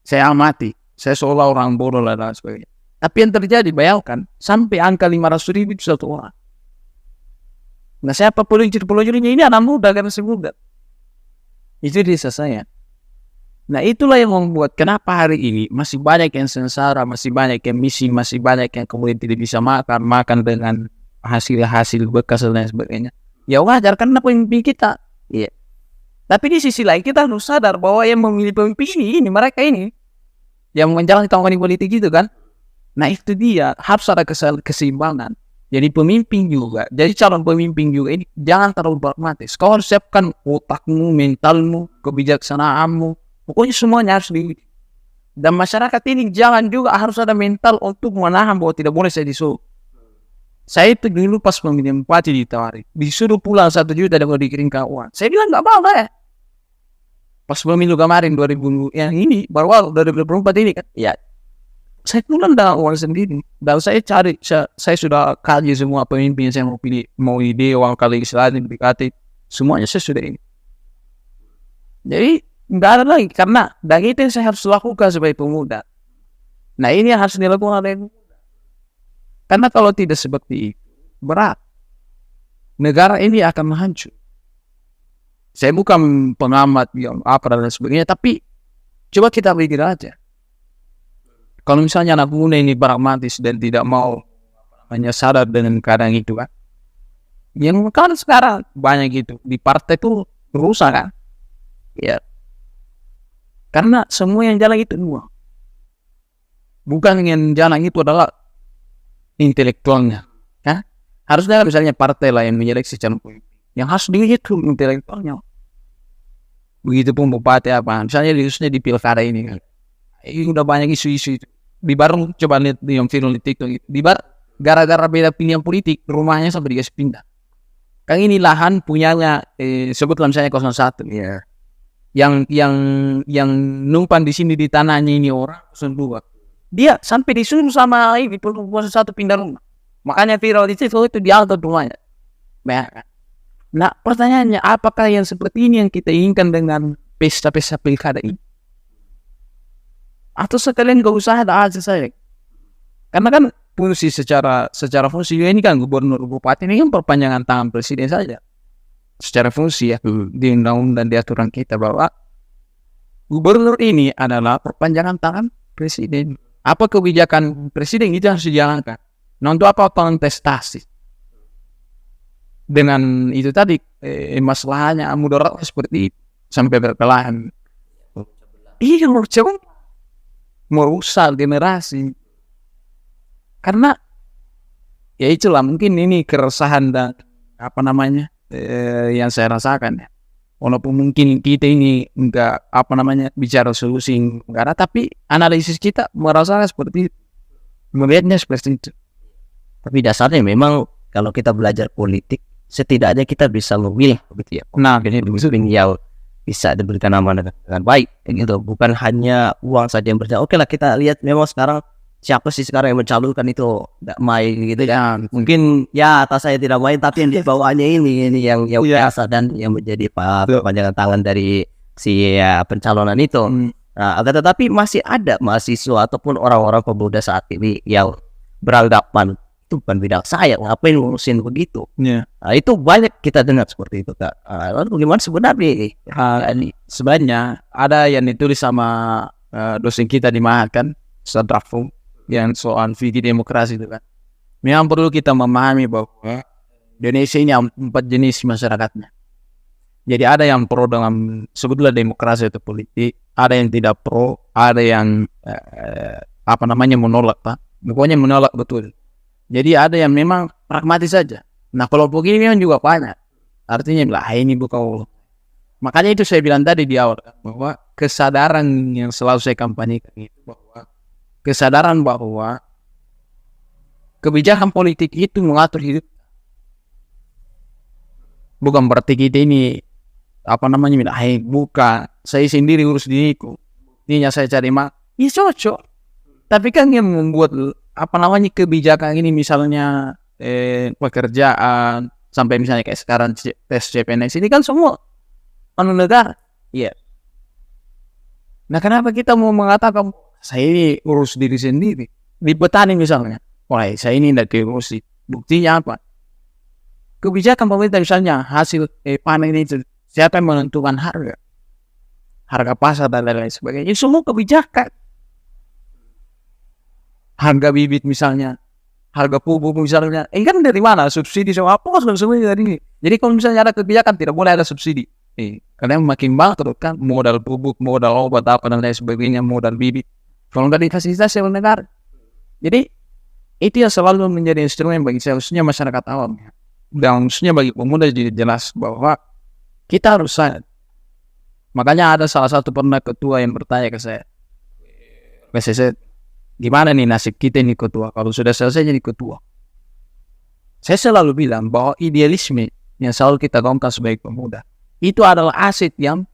Saya amati. Saya seolah orang bodoh dan sebagainya. Tapi yang terjadi, bayangkan, sampai angka 500.000 itu satu orang. Nah siapa pelunjur-pelunjurnya? Ini anak muda kan, masih muda. Itu desa saya. Nah itulah yang membuat kenapa hari ini masih banyak yang sengsara, masih banyak yang misi, masih banyak yang kemudian tidak bisa makan dengan hasil bekas dan lain sebagainya. Ya wajar karena pemimpin kita. Iya. Tapi di sisi lain kita harus sadar bahwa yang memilih pemimpin ini mereka ini yang menjalani tahun politik itu kan. Nah itu dia, harus ada keseimbangan. Jadi pemimpin juga, jadi calon pemimpin juga ini jangan terlalu pragmatis. Kau harus siapkan otakmu, mentalmu, kebijaksanaanmu. Pokoknya semuanya harus di. Dan masyarakat ini jangan juga harus ada mental untuk menahan bahwa tidak boleh saya disuruh. Saya itu dulu pas pemilihan bupati ditawari, disuruh pulang 1 juta dan mau dikirimkan uang. Saya bilang nggak mau ya. Pas pemilu kemarin 2000 yang ini baru 2024 ini kan, ya saya pulang dengan uang sendiri. Dan saya cari, saya sudah kaji semua pemimpin yang saya mau pilih, mau ide uang kali Islam, BKT, semuanya saya sudah ini. Jadi nggak ada lagi karena dan itu yang saya harus lakukan sebagai pemuda. Nah ini yang harus dilakukan oleh pemuda. Karena kalau tidak seperti itu berat, negara ini akan hancur. Saya bukan pengamat yang apa dan sebagainya, tapi coba kita pikir aja. Kalau misalnya anak muda ini pragmatis dan tidak mau hanya sadar dengan keadaan itu kan, yang kan sekarang banyak gitu di partai itu rusak kan, ya. Karena semua yang jalan itu dua. Bukan yang jalan itu adalah intelektualnya. Kan? Harusnya misalnya partai lah yang menyeleksi calon pemimpin. Yang harus dihitung intelektualnya. Begitupun bupati apa. Misalnya khususnya di pilkada ini kan. Ini udah banyak isu-isu itu. Di Baru coba lihat yang viral di TikTok itu. Di Baru gara-gara beda pilihan politik rumahnya sampai dikasih pindah. Kan ini lahan punyanya sebutlah misalnya 01. Yeah. Yang numpang di sini di tanahnya ini orang 02. Dia sampai disuruh sama ini penguasa 1 pindah rumah. Makanya viral di situ itu diangkat rumahnya. Nah pertanyaannya, apakah yang seperti ini yang kita inginkan dengan pesta-pesta pilkada ini? Atau sekalian gak usah ada aja saya? Karena kan fungsi secara fungsi ini kan gubernur bupati ini kan perpanjangan tangan presiden saja. Secara fungsi ya di undang-undang dan di aturan kita bahwa gubernur ini adalah perpanjangan tangan presiden. Apa kebijakan presiden itu harus dijalankan. Nah untuk apa kontestasi? Dengan itu tadi masalahnya mudarat seperti itu sampai berkelahi. Iya merusak generasi. Karena ya itulah mungkin ini keresahan dan apa namanya yang saya rasakan ya. Walaupun mungkin kita ini enggak bicara solusi negara, tapi analisis kita merasakan seperti itu, melihatnya seperti itu. Tapi dasarnya memang kalau kita belajar politik, setidaknya kita bisa memilih begitu ya. Nah, ini yang bisa diberikan amanah dengan baik, gitu. Bukan hanya uang saja yang berjalan. Oke lah, kita lihat memang sekarang siapa sih sekarang yang mencalonkan itu tidak main gitu ya. Mungkin ya atas saya tidak main, tapi yang di bawahnya ini yang biasa dan yang menjadi panjangan tangan dari si pencalonan itu. Nah, akan tetapi masih ada mahasiswa ataupun orang-orang pemuda saat ini yang beranggapan itu bukan bidang saya, ngapain ngurusin begitu. Ya. Nah, itu banyak kita dengar seperti itu, Kak. Lalu bagaimana sebenarnya? Sebenarnya ada yang ditulis sama dosen kita di Mahat kan, Ustaz Rafum, yang soal fikih demokrasi itu kan. Memang perlu kita memahami bahwa Indonesia ini 4 jenis masyarakatnya. Jadi ada yang pro dengan sebetulnya demokrasi atau politik, ada yang tidak pro, ada yang menolak, Pak. Pokoknya menolak betul. Jadi ada yang memang pragmatis saja. Nah, kelompok ini memang juga banyak. Artinya lah ini bukan Allah. Makanya itu saya bilang tadi di awal bahwa kesadaran yang selalu saya kampanyekan itu bahwa kesadaran bahwa kebijakan politik itu mengatur hidup. Bukan berarti kita ini bukan saya sendiri urus diriku. Ininya saya cari ya cocok. Tapi kan yang membuat kebijakan ini misalnya pekerjaan sampai misalnya kayak sekarang tes CPNS ini kan semua negara. Iya. Nah, kenapa kita mau mengatakan saya ini urus diri sendiri? Di petani misalnya, wah saya ini tidak diurusi. Buktinya apa? Kebijakan pemerintah misalnya hasil panen itu siapa yang menentukan harga pasar dan lain-lain sebagainya. Itu semua kebijakan. Harga bibit misalnya, harga pupuk misalnya, kan dari mana? Subsidi sama apa? Semuanya dari ini. Jadi kalau misalnya ada kebijakan tidak boleh ada subsidi. Karena makin bangkrut kan, modal pupuk, modal obat apa dan lain sebagainya, modal bibit. Kalau nggak difasilitasi oleh negara. Jadi itu yang selalu menjadi instrumen bagi saya, khususnya masyarakat awam. Dan khususnya bagi pemuda jadi jelas bahwa kita harus sadar. Makanya ada salah satu pernah ketua yang bertanya ke saya, gimana nih nasib kita ini ketua kalau sudah selesai jadi ketua? Saya selalu bilang bahwa idealisme yang selalu kita gaungkan sebagai pemuda itu adalah aset yang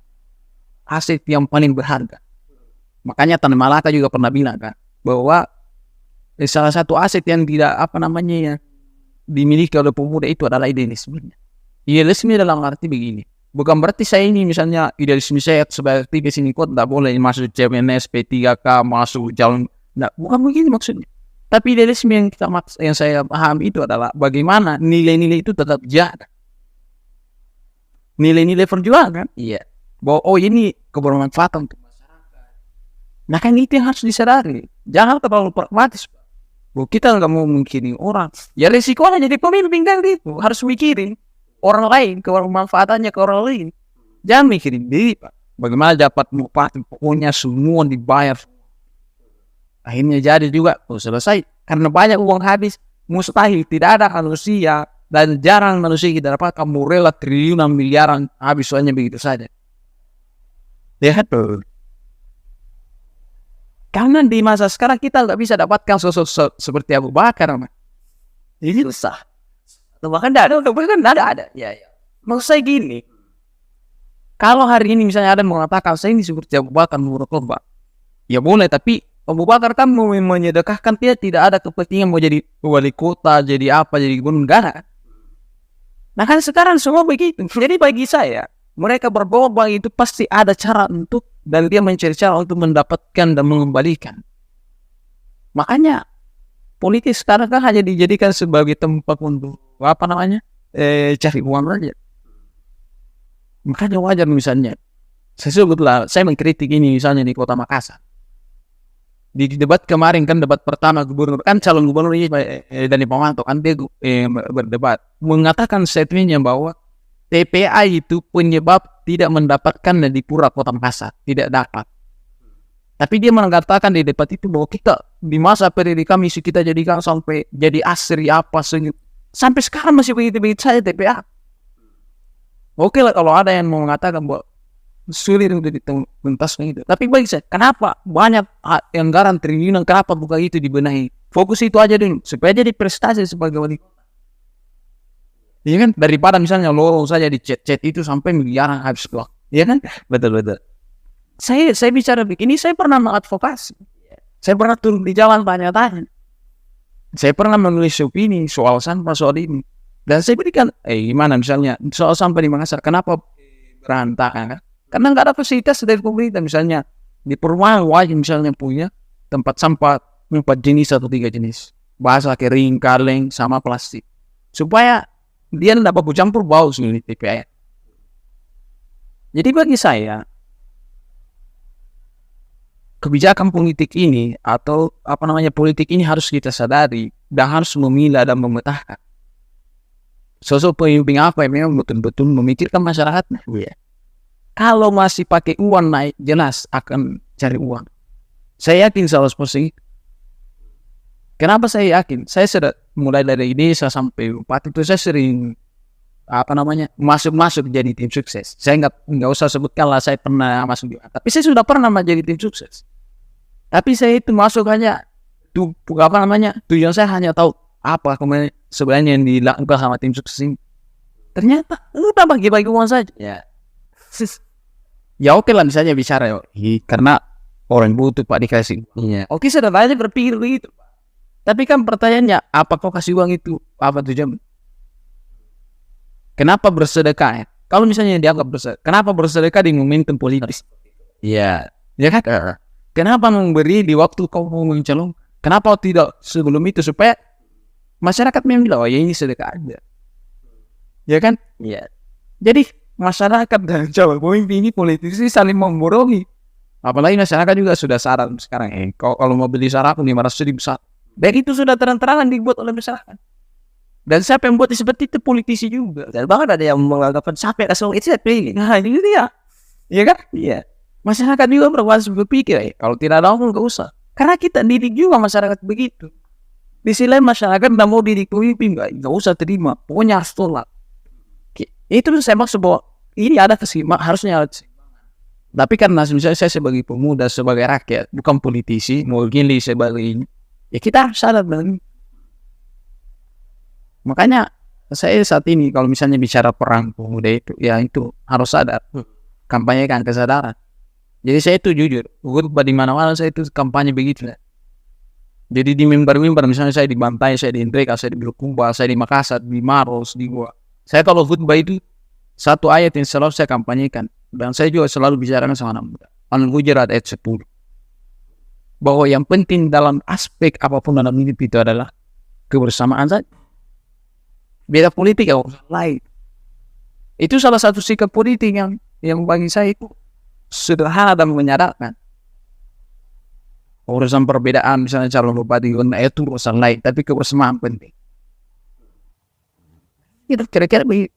paling berharga. Makanya Tan Malaka juga pernah bilang kan bahwa salah satu aset yang tidak dimiliki oleh pemuda itu adalah idealismenya. Idealisme dalam arti begini, bukan berarti saya ini misalnya idealisme saya sebagai aktivis ini kok tidak boleh masuk CPNS, P3K, masuk jalan. Nah, bukan begini maksudnya. Tapi idealisme yang saya pahami itu adalah bagaimana nilai-nilai itu tetap jaga. Nilai-nilai perjuangan. Iya. Bahwa ini kebermanfaatan untuk masyarakat. Nah, kan itu yang harus disadari. Jangan terlalu pragmatis. Bahwa kita nggak mau mikirin orang. Ya resikonya jadi pemimpin kan gitu. Harus mikirin orang lain, kebermanfaatannya ke orang lain. Jangan mikirin diri, Pak. Bagaimana dapat bupati, pokoknya semua dibayar. Akhirnya jadi juga selesai karena banyak uang habis, mustahil tidak ada manusia dan jarang manusia kita dapatkan rela triliunan miliaran habis soalnya begitu saja. Lihat tuh. Karena di masa sekarang kita nggak bisa dapatkan sosok seperti Abu Bakar, ini susah. Bahkan tidak ada. Ya. Maksud saya gini, kalau hari ini misalnya ada mengatakan saya ini seperti Abu Bakar menurut Pak, ya boleh, tapi Abu Bakar kan mau menyedekahkan dia tidak ada kepentingan mau jadi wali kota, jadi apa, jadi gubernur negara. Nah kan sekarang semua begitu. Jadi bagi saya, mereka berbohong itu pasti ada cara untuk, dan dia mencari cara untuk mendapatkan dan mengembalikan. Makanya politik sekarang kan hanya dijadikan sebagai tempat untuk cari uang aja. Makanya wajar misalnya, saya mengkritik ini misalnya di Kota Makassar. Di debat kemarin kan debat pertama gubernur kan calon gubernur ini Dani Pomanto kan dia berdebat mengatakan statementnya bahwa TPA itu penyebab tidak mendapatkan di Pura Kota Makassar, tidak dapat. Tapi dia mengatakan di debat itu bahwa kita di masa periode kami kita jadikan sampai jadi asri apa sampai sekarang masih begitu saja TPA. Oke lah kalau ada yang mau mengatakan bahwa sulit untuk dituntaskan itu. Tapi bagi saya, kenapa banyak anggaran triliunan, kenapa bukan itu dibenahi? Fokus itu aja dulu, supaya jadi prestasi sebagai wali kota. Iya kan? Daripada misalnya lorong saja di chat-chat itu sampai miliaran habis waktu. Iya kan? Betul. Saya bicara begini, saya pernah mengadvokasi. Saya pernah turun di jalan tanya-tanya. Saya pernah menulis opini soal sampah soal ini. Dan saya berikan, gimana misalnya soal sampah di Makassar, kenapa berantakan kan? Karena nggak ada fasilitas dari pemerintah, misalnya Di perumahan wajib misalnya punya tempat sampah 4 jenis atau 3 jenis. Basah, kering, kaleng, sama plastik. Supaya dia tidak baku campur bau sebenarnya TPA. Jadi bagi saya, kebijakan politik ini atau politik ini harus kita sadari dan harus memilah dan memetakan. Sosok pemimpin apa yang memang betul-betul memikirkan masyarakatnya. Kalau masih pakai uang naik, jelas akan cari uang. Saya yakin 100%. Kenapa saya yakin? Saya sudah mulai dari desa sampai bupati itu saya sering masuk jadi tim sukses. Saya nggak usah sebutkan lah saya pernah masuk juga. Tapi saya sudah pernah menjadi tim sukses. Tapi saya itu masuk hanya tujuan saya hanya tahu apa sebenarnya yang dilakukan sama tim sukses ini. Ternyata udah bagi-bagi uang saja. Ya oke lah misalnya bicara karena orang butuh Pak dikasih. Oke sudah banyak berpikir begitu. Tapi kan pertanyaannya, apa kau kasih uang itu? Apa tujuan? Kenapa bersedekah? Kalau misalnya dianggap bersedekah, kenapa bersedekah di momentum politik? Ya kan? Kenapa memberi di waktu kau mau mencalon? Kenapa tidak sebelum itu supaya masyarakat memang bilang, ya ini sedekah aja. Ya kan? Iya. Jadi masyarakat dan calon pemimpin ini politisi saling memborongi. Apalagi masyarakat juga sudah syarat sekarang. Kalau mau beli syarat 500.000 besar. Dan itu sudah terang-terangan dibuat oleh masyarakat. Dan siapa yang buat seperti itu politisi juga. Dan bahkan ada yang menganggapkan siapa yang kasih itu saya pilih. Nah ini dia. Iya kan? Iya. Masyarakat juga berpikir kalau tidak ada orang nggak usah. Karena kita didik juga masyarakat begitu. Di sisi lain masyarakat tidak mau didik pemimpin nggak usah terima. Pokoknya harus tolak. Itu saya maksud bahwa ini ada harusnya ada keseimbangan. Tapi karena misalnya saya sebagai pemuda, sebagai rakyat, bukan politisi, mewakili sebagai ini. Ya kita harus sadar dengan makanya saya saat ini kalau misalnya bicara perang pemuda itu, ya itu harus sadar, kampanyekan kesadaran. Jadi saya itu jujur, di mana-mana saya itu kampanye begitu. Jadi di mimbar-mimbar misalnya saya di Bantai, saya di Indreka, saya di Bulukumba, saya di Makassar, di Maros, di Goa. Saya kalau khutbah itu satu ayat yang selalu saya kampanyekan dan saya juga selalu bicarakan sama anak muda. Al-Hujurat ayat 10. Bahwa yang penting dalam aspek apapun dalam hidup itu adalah kebersamaan saja. Beda politik ya lain. Itu salah satu sikap politik yang bagi saya itu sederhana dan menyadarkan. Urusan perbedaan misalnya calon bupati itu urusan lain, tapi kebersamaan penting. Itu kira-kira begitu.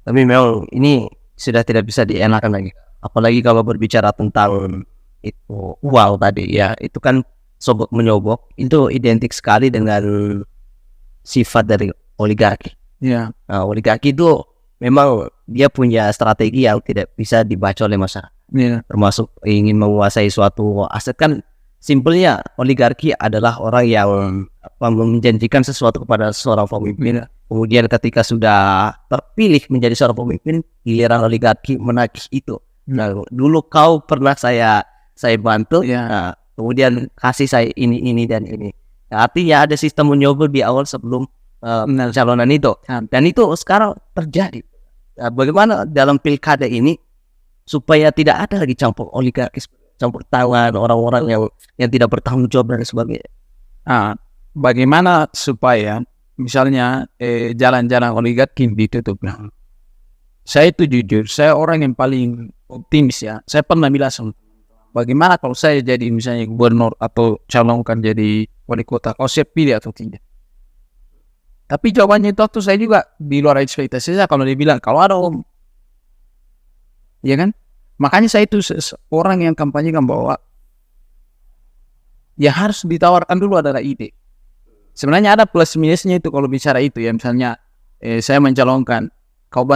Tapi memang ini sudah tidak bisa dienakan lagi. Apalagi kalau berbicara tentang itu uang tadi ya, itu kan sobok menyobok itu identik sekali dengan sifat dari oligarki. Ya. Nah, oligarki itu memang dia punya strategi yang tidak bisa dibaca oleh masyarakat. Ya. Termasuk ingin menguasai suatu aset kan. Simpelnya oligarki adalah orang yang menjanjikan sesuatu kepada seorang pemimpin. Kemudian ketika sudah terpilih menjadi seorang pemimpin, giliran oligarki menagih itu. Nah, dulu kau pernah saya bantu, nah, kemudian kasih saya ini dan ini. Nah, artinya ada sistem menyogol di awal sebelum pencalonan itu. Dan itu sekarang terjadi. Nah, bagaimana dalam pilkada ini supaya tidak ada lagi campur oligarki, campur tangan orang-orang yang tidak bertanggung jawab dan sebagainya. Bagaimana supaya misalnya jalan-jalan oligarki ditutup? Saya itu jujur, saya orang yang paling optimis ya. Saya pernah bilang bagaimana kalau saya jadi misalnya gubernur atau calonkan jadi wali kota, kalau saya pilih atau tidak? Tapi jawabannya itu waktu saya juga di luar ekspektasi saya kalau dia bilang kalau ada om, ya kan? Makanya saya itu orang yang kampanyekan bahwa ya harus ditawarkan dulu adalah ide. Sebenarnya ada plus minusnya itu kalau bicara itu ya, misalnya saya mencalonkan, kau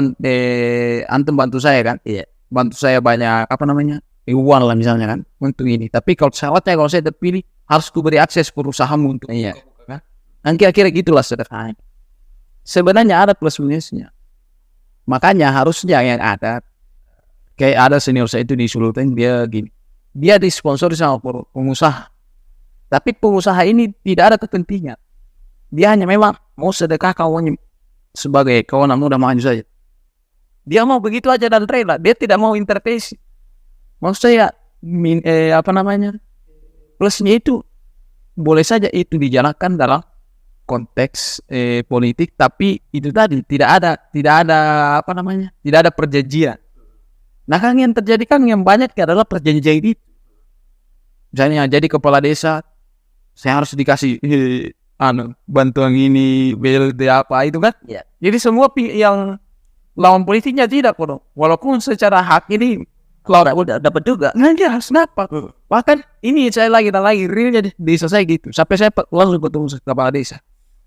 antum bantu saya kan? Iya. Bantu saya banyak uang lah misalnya kan untuk ini. Tapi kalau syaratnya kalau saya terpilih harus kuberi akses perusahaanmu untuk kan? Dan kira-kira gitulah sederhana. Sebenarnya ada plus minusnya. Makanya harusnya yang ada kayak ada senior saya itu di Sultan, dia gini, dia disponsori sama pengusaha, tapi pengusaha ini tidak ada kepentingan, dia hanya memang mau sedekah kawannya sebagai kawan muda maju saja, dia mau begitu aja dan rela, dia tidak mau intervensi. Maksud saya plusnya itu boleh saja itu dijalankan dalam konteks politik, tapi itu tadi tidak ada tidak ada perjanjian. Nah kan yang terjadi kan yang banyak adalah perjanjian itu. Misalnya jadi kepala desa, saya harus dikasih bantuan ini, BLT apa itu kan. Ya. Jadi semua yang lawan politiknya tidak kok. Walaupun secara hak ini kalau dapat juga, dia harus dapat. Bahkan ini saya lagi realnya di desa saya gitu. Sampai saya langsung ketemu kepala desa.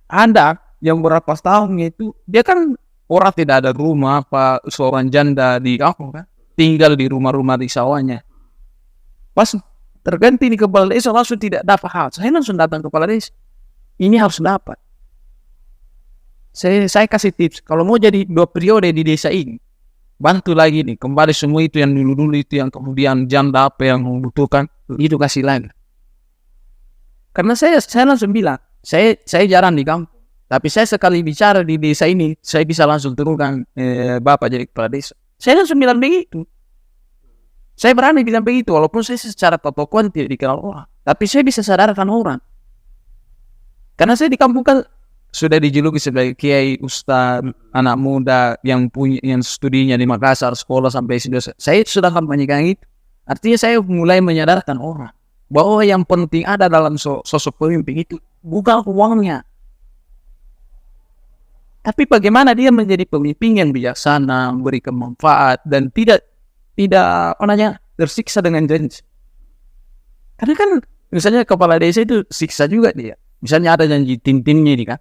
Ada yang berapa tahun itu, dia kan orang tidak ada rumah, apa seorang janda di kampung kan, tinggal di rumah-rumah di sawahnya. Pas terganti di kepala desa langsung tidak dapat hal. Saya langsung datang ke kepala desa. Ini harus dapat. Saya kasih tips, kalau mau jadi 2 periode di desa ini, bantu lagi nih, kembali semua itu yang dulu itu yang kemudian janda apa yang membutuhkan, itu kasih lagi. Karena saya langsung bilang, saya jarang di kampung, tapi saya sekali bicara di desa ini, saya bisa langsung turunkan Bapak jadi kepala desa. Saya langsung bilang begitu. Saya berani bilang begitu, walaupun saya secara tokoan tidak dikenal orang, tapi saya bisa sadarkan orang. Karena saya di kampung kan sudah dijuluki sebagai kiai, ustaz, anak muda yang studinya di Makassar, sekolah sampai S2. Saya sudah kampanyekan itu. Artinya saya mulai menyadarkan orang bahwa yang penting ada dalam sosok pemimpin itu bukan uangnya, tapi bagaimana dia menjadi pemimpin yang bijaksana, memberikan manfaat dan tidak tersiksa dengan janji. Karena kan misalnya kepala desa itu siksa juga dia. Misalnya ada janji tim-timnya ini kan.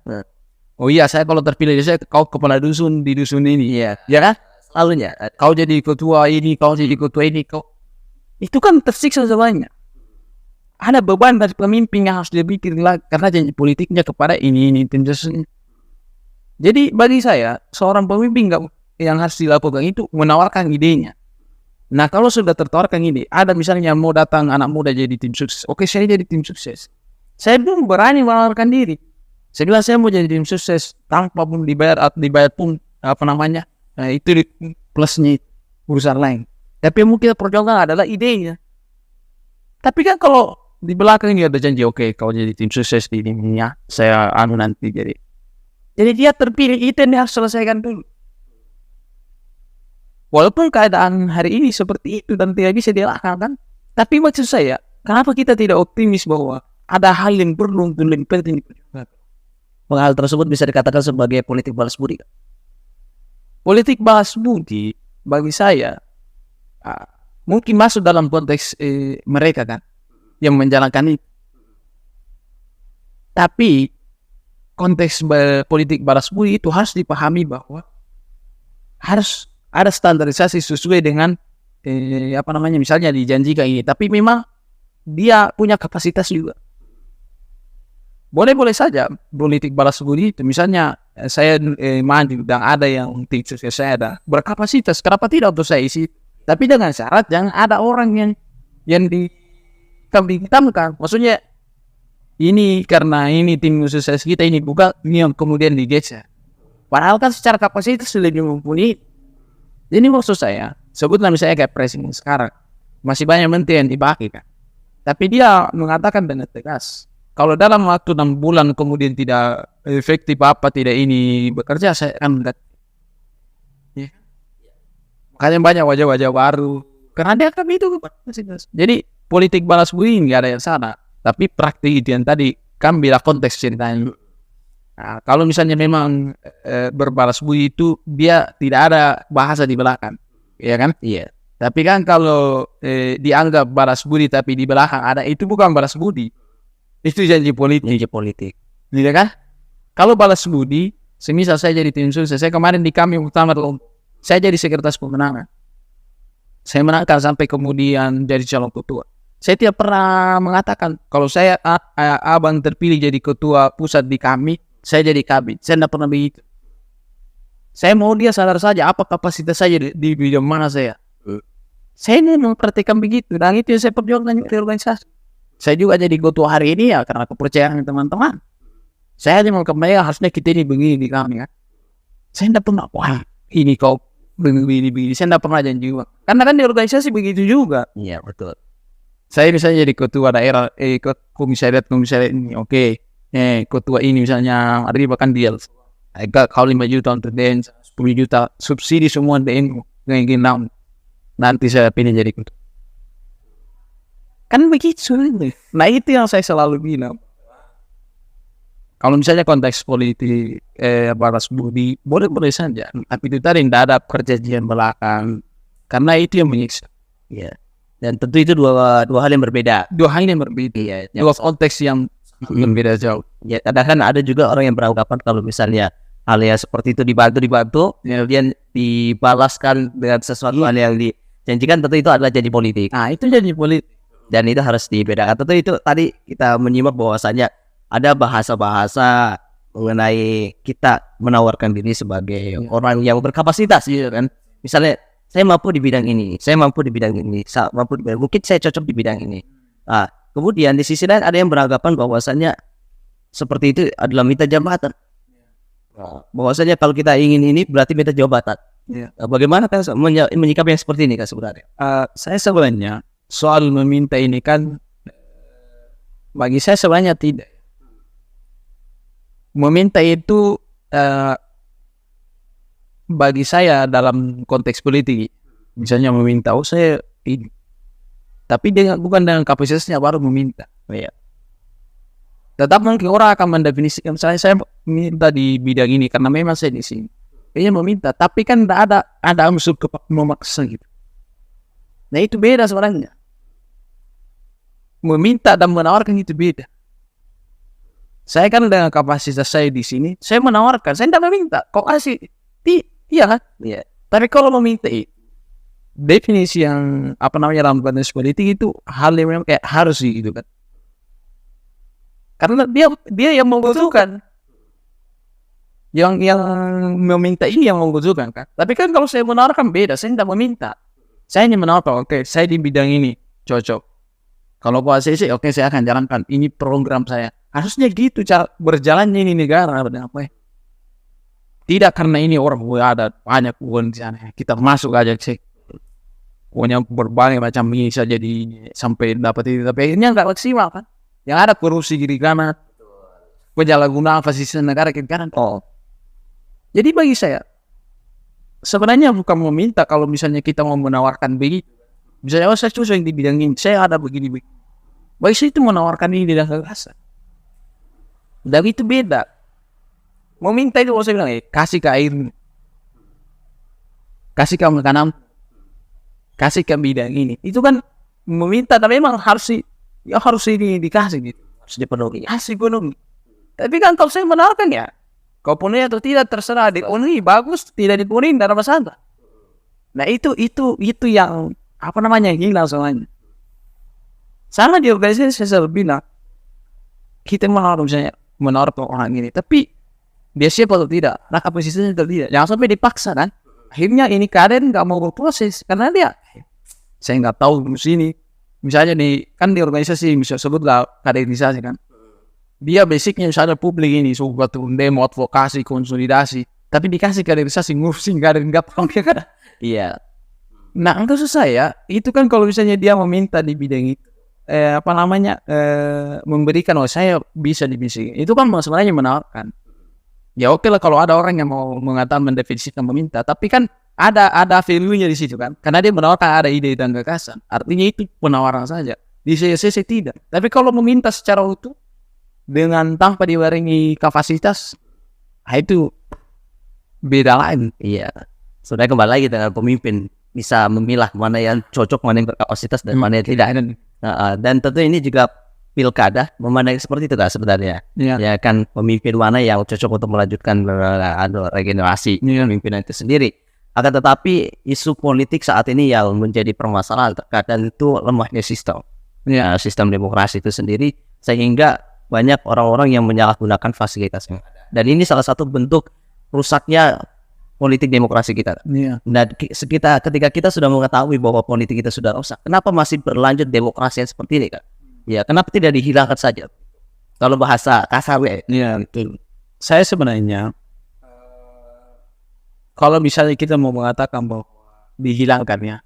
Oh iya, saya kalau terpilih saya kau kepala dusun di dusun ini. Iya. Ya kan? Selalunya kau jadi ketua ini, kau jadi ketua ini, kau itu kan tersiksa semuanya. Ada beban dari pemimpin yang harus dia bikin karena janji politiknya kepada ini tim susun. Jadi bagi saya seorang pemimpin yang harus dilakukan itu menawarkan idenya. Nah kalau sudah tertawarkan ide, ada misalnya mau datang anak muda jadi tim sukses. Oke, saya jadi tim sukses. Saya belum berani menawarkan diri. Saya bilang saya mau jadi tim sukses tanpa pun dibayar pun Nah, itu plusnya urusan lain. Tapi yang mungkin perjuangkan adalah idenya. Tapi kan kalau di belakang ini ada janji, oke, kau jadi tim sukses di ini ya, saya nanti jadi. Jadi dia terpilih, itu yang harus selesaikan dulu. Walaupun keadaan hari ini seperti itu dan tidak bisa dilakukan, tapi maksud saya, kenapa kita tidak optimis bahwa ada hal yang perlu untuk lebih penting diperjuangkan? Hal tersebut bisa dikatakan sebagai politik balas budi. Politik balas budi bagi saya mungkin masuk dalam konteks mereka kan yang menjalankan itu. Tapi konteks politik balas budi itu harus dipahami bahwa harus ada standarisasi sesuai dengan misalnya dijanjikan ini, tapi memang dia punya kapasitas juga. Boleh saja politik balas budi itu misalnya saya maju dan ada yang tim sukses saya ada berkapasitas, kenapa tidak untuk saya isi? Tapi dengan syarat jangan ada orang yang dikambing hitamkan. Maksudnya ini karena ini tim sukses kita ini bukan ini yang kemudian digeser. Padahal kan secara kapasitas sudah mumpuni. Jadi maksud saya sebutlah misalnya kayak presiden sekarang masih banyak menteri yang dipakai kan. Tapi dia mengatakan dengan tegas, kalau dalam waktu 6 bulan kemudian tidak efektif tidak ini bekerja, saya akan mengganti. Ya. Makanya banyak wajah-wajah baru. Karena dia kan itu. Jadi politik balas budi nggak ada yang salah. Tapi praktik itu yang tadi kan bila konteks ceritanya. Nah, kalau misalnya memang berbalas budi itu dia tidak ada bahasa di belakang. Ya kan? Iya. Tapi kan kalau dianggap balas budi tapi di belakang ada, itu bukan balas budi. Itu janji politik. Janji politik. Gitu kan? Kalau balas budi, semisal saya jadi tim sukses, saya kemarin di kami Muktamar saya jadi sekretaris pemenangan. Saya menangkan sampai kemudian jadi calon ketua. Saya tidak pernah mengatakan kalau saya abang terpilih jadi ketua pusat di kami, saya jadi kabit. Saya tidak pernah begitu. Saya mau dia sadar saja apa kapasitas saya di bidang mana saya. Saya ini memperhatikan begitu, dan itu yang saya perjuangkan di organisasi. Saya juga jadi ketua hari ini ya karena kepercayaan teman-teman. Saya hanya mau kembali harusnya kita ini begini di kami kan. Saya tidak pernah ini kau begini. Saya tidak pernah janji juga. Karena kan di organisasi begitu juga. Iya betul. Saya misalnya jadi ketua daerah, komisariat ini, oke. Ketua ini misalnya, ada bahkan dia, kau 5 juta untuk DN, 10 juta subsidi semua DN, dengan nanti saya pilih jadi ketua. Kan begitu. Nah itu yang saya selalu bilang. Kalau misalnya konteks politik, balas budi, boleh saja. Tapi itu tadi tidak ada perjanjian belakang, karena itu yang menyiksa. Ya. Dan tentu itu dua hal yang berbeda. Dua hal yang berbeda. Iya. Dua konteks yang berbeda jauh. Ya, kadang kan ada juga orang yang beranggapan kalau misalnya hal yang seperti itu dibantu, kemudian dibalaskan dengan sesuatu hal yang dijanjikan, tentu itu adalah janji politik. Nah itu janji politik. Dan itu harus dibedakan. Tentu itu tadi kita menyimak bahwasanya ada bahasa-bahasa mengenai kita menawarkan diri sebagai orang yang berkapasitas, gitu kan. Misalnya saya mampu di bidang ini, mungkin saya cocok di bidang ini. Nah, kemudian di sisi lain ada yang beranggapan bahwasanya seperti itu adalah minta jabatan. Bahwasanya kalau kita ingin ini berarti minta jabatan. Nah, bagaimana kan menyikapi yang seperti ini kan sebenarnya? Saya sebenarnya soal meminta ini kan bagi saya sebenarnya tidak. Meminta itu bagi saya dalam konteks politik, misalnya meminta, saya ini, tapi bukan dengan kapasitasnya baru meminta. Ya. Tetap mungkin orang akan mendefinisikan saya minta di bidang ini karena memang saya di sini. Kayaknya meminta, tapi kan ada unsur memaksa gitu. Nah itu beda sebenarnya. Meminta dan menawarkan itu beda. Saya kan dengan kapasitas saya di sini, saya menawarkan, saya tidak meminta. Kok kasih? Iya kan? Iya. Tapi kalau meminta itu, definisi yang dalam konteks politik itu hal yang memang kayak harus gitu kan. Karena dia yang membutuhkan. Yang meminta ini yang membutuhkan kan. Tapi kan kalau saya menawarkan beda, saya tidak meminta. Saya hanya menawarkan, oke, saya di bidang ini cocok. Kalau Pak ACC, oke, saya akan jalankan. Ini program saya. Harusnya gitu cara berjalannya ini negara. Tidak karena ini orang ada banyak uang di sana. Kita masuk aja sih. Pokoknya berbagai macam ini saja sampai dapat itu. Tapi akhirnya nggak maksimal kan. Yang ada korupsi kiri kanan. Penyalahgunaan fasilitas negara kiri kanan. Jadi bagi saya, sebenarnya bukan meminta kalau misalnya kita mau menawarkan begitu. Misalnya, saya cocok di bidang ini, saya ada begini. Bagi saya itu menawarkan ini dengan gagasan. Dan itu beda. Meminta itu kalau saya bilang, kasih ke air, kasih ke makanan, kasih ke bidang ini. Itu kan meminta, tapi memang harus ini dikasih gitu. Harus dipenuhi. Kasih penuhi. Tapi kan kalau saya menawarkan ya, kau penuhi atau tidak terserah, dipenuhi bagus, tidak dipenuhi tidak ada masalah. Nah itu yang hilang soalnya. Sama di organisasi saya selalu bilang, kita menawarkan orang ini, tapi dia siap atau tidak, nah kapasitasnya atau tidak, jangan sampai dipaksa kan. Akhirnya ini keadaan nggak mau berproses karena saya nggak tahu di sini. Misalnya di organisasi, misalnya sebutlah kaderisasi kan, dia basicnya misalnya publik ini suka demo, advokasi, konsolidasi, tapi dikasih kaderisasi ngurusin kader nggak paham ya kan? Iya. Nah maksud saya itu kan kalau misalnya dia meminta di bidang itu, memberikan, saya bisa di bidang itu kan sebenarnya menawarkan. Ya oke lah kalau ada orang yang mau mengatakan mendefinisikan meminta, tapi kan ada value-nya di situ kan, karena dia menawarkan ada ide dan gagasan. Artinya itu penawaran saja. Di CCC tidak. Tapi kalau meminta secara utuh dengan tanpa dibarengi kapasitas, itu beda lain. Iya. Sudah kembali lagi dengan pemimpin bisa memilah mana yang cocok, mana yang berkapasitas dan mana yang tidak. Dan tentu ini juga pilkada memandang seperti itu kan sebenarnya. Ya kan, pemimpin mana yang cocok untuk melanjutkan regenerasi pemimpinan itu sendiri. Akan tetapi isu politik saat ini yang menjadi permasalahan terkadang itu lemahnya sistem. Sistem demokrasi itu sendiri, sehingga banyak orang-orang yang menyalahgunakan fasilitas yang ada. Dan ini salah satu bentuk rusaknya politik demokrasi kita. Dan ketika kita sudah mengetahui bahwa politik kita sudah rusak, kenapa masih berlanjut demokrasi yang seperti ini kan? Ya, kenapa tidak dihilangkan saja? Kalau bahasa kasar betul. Saya sebenarnya kalau misalnya kita mau mengatakan bahwa dihilangkan ya,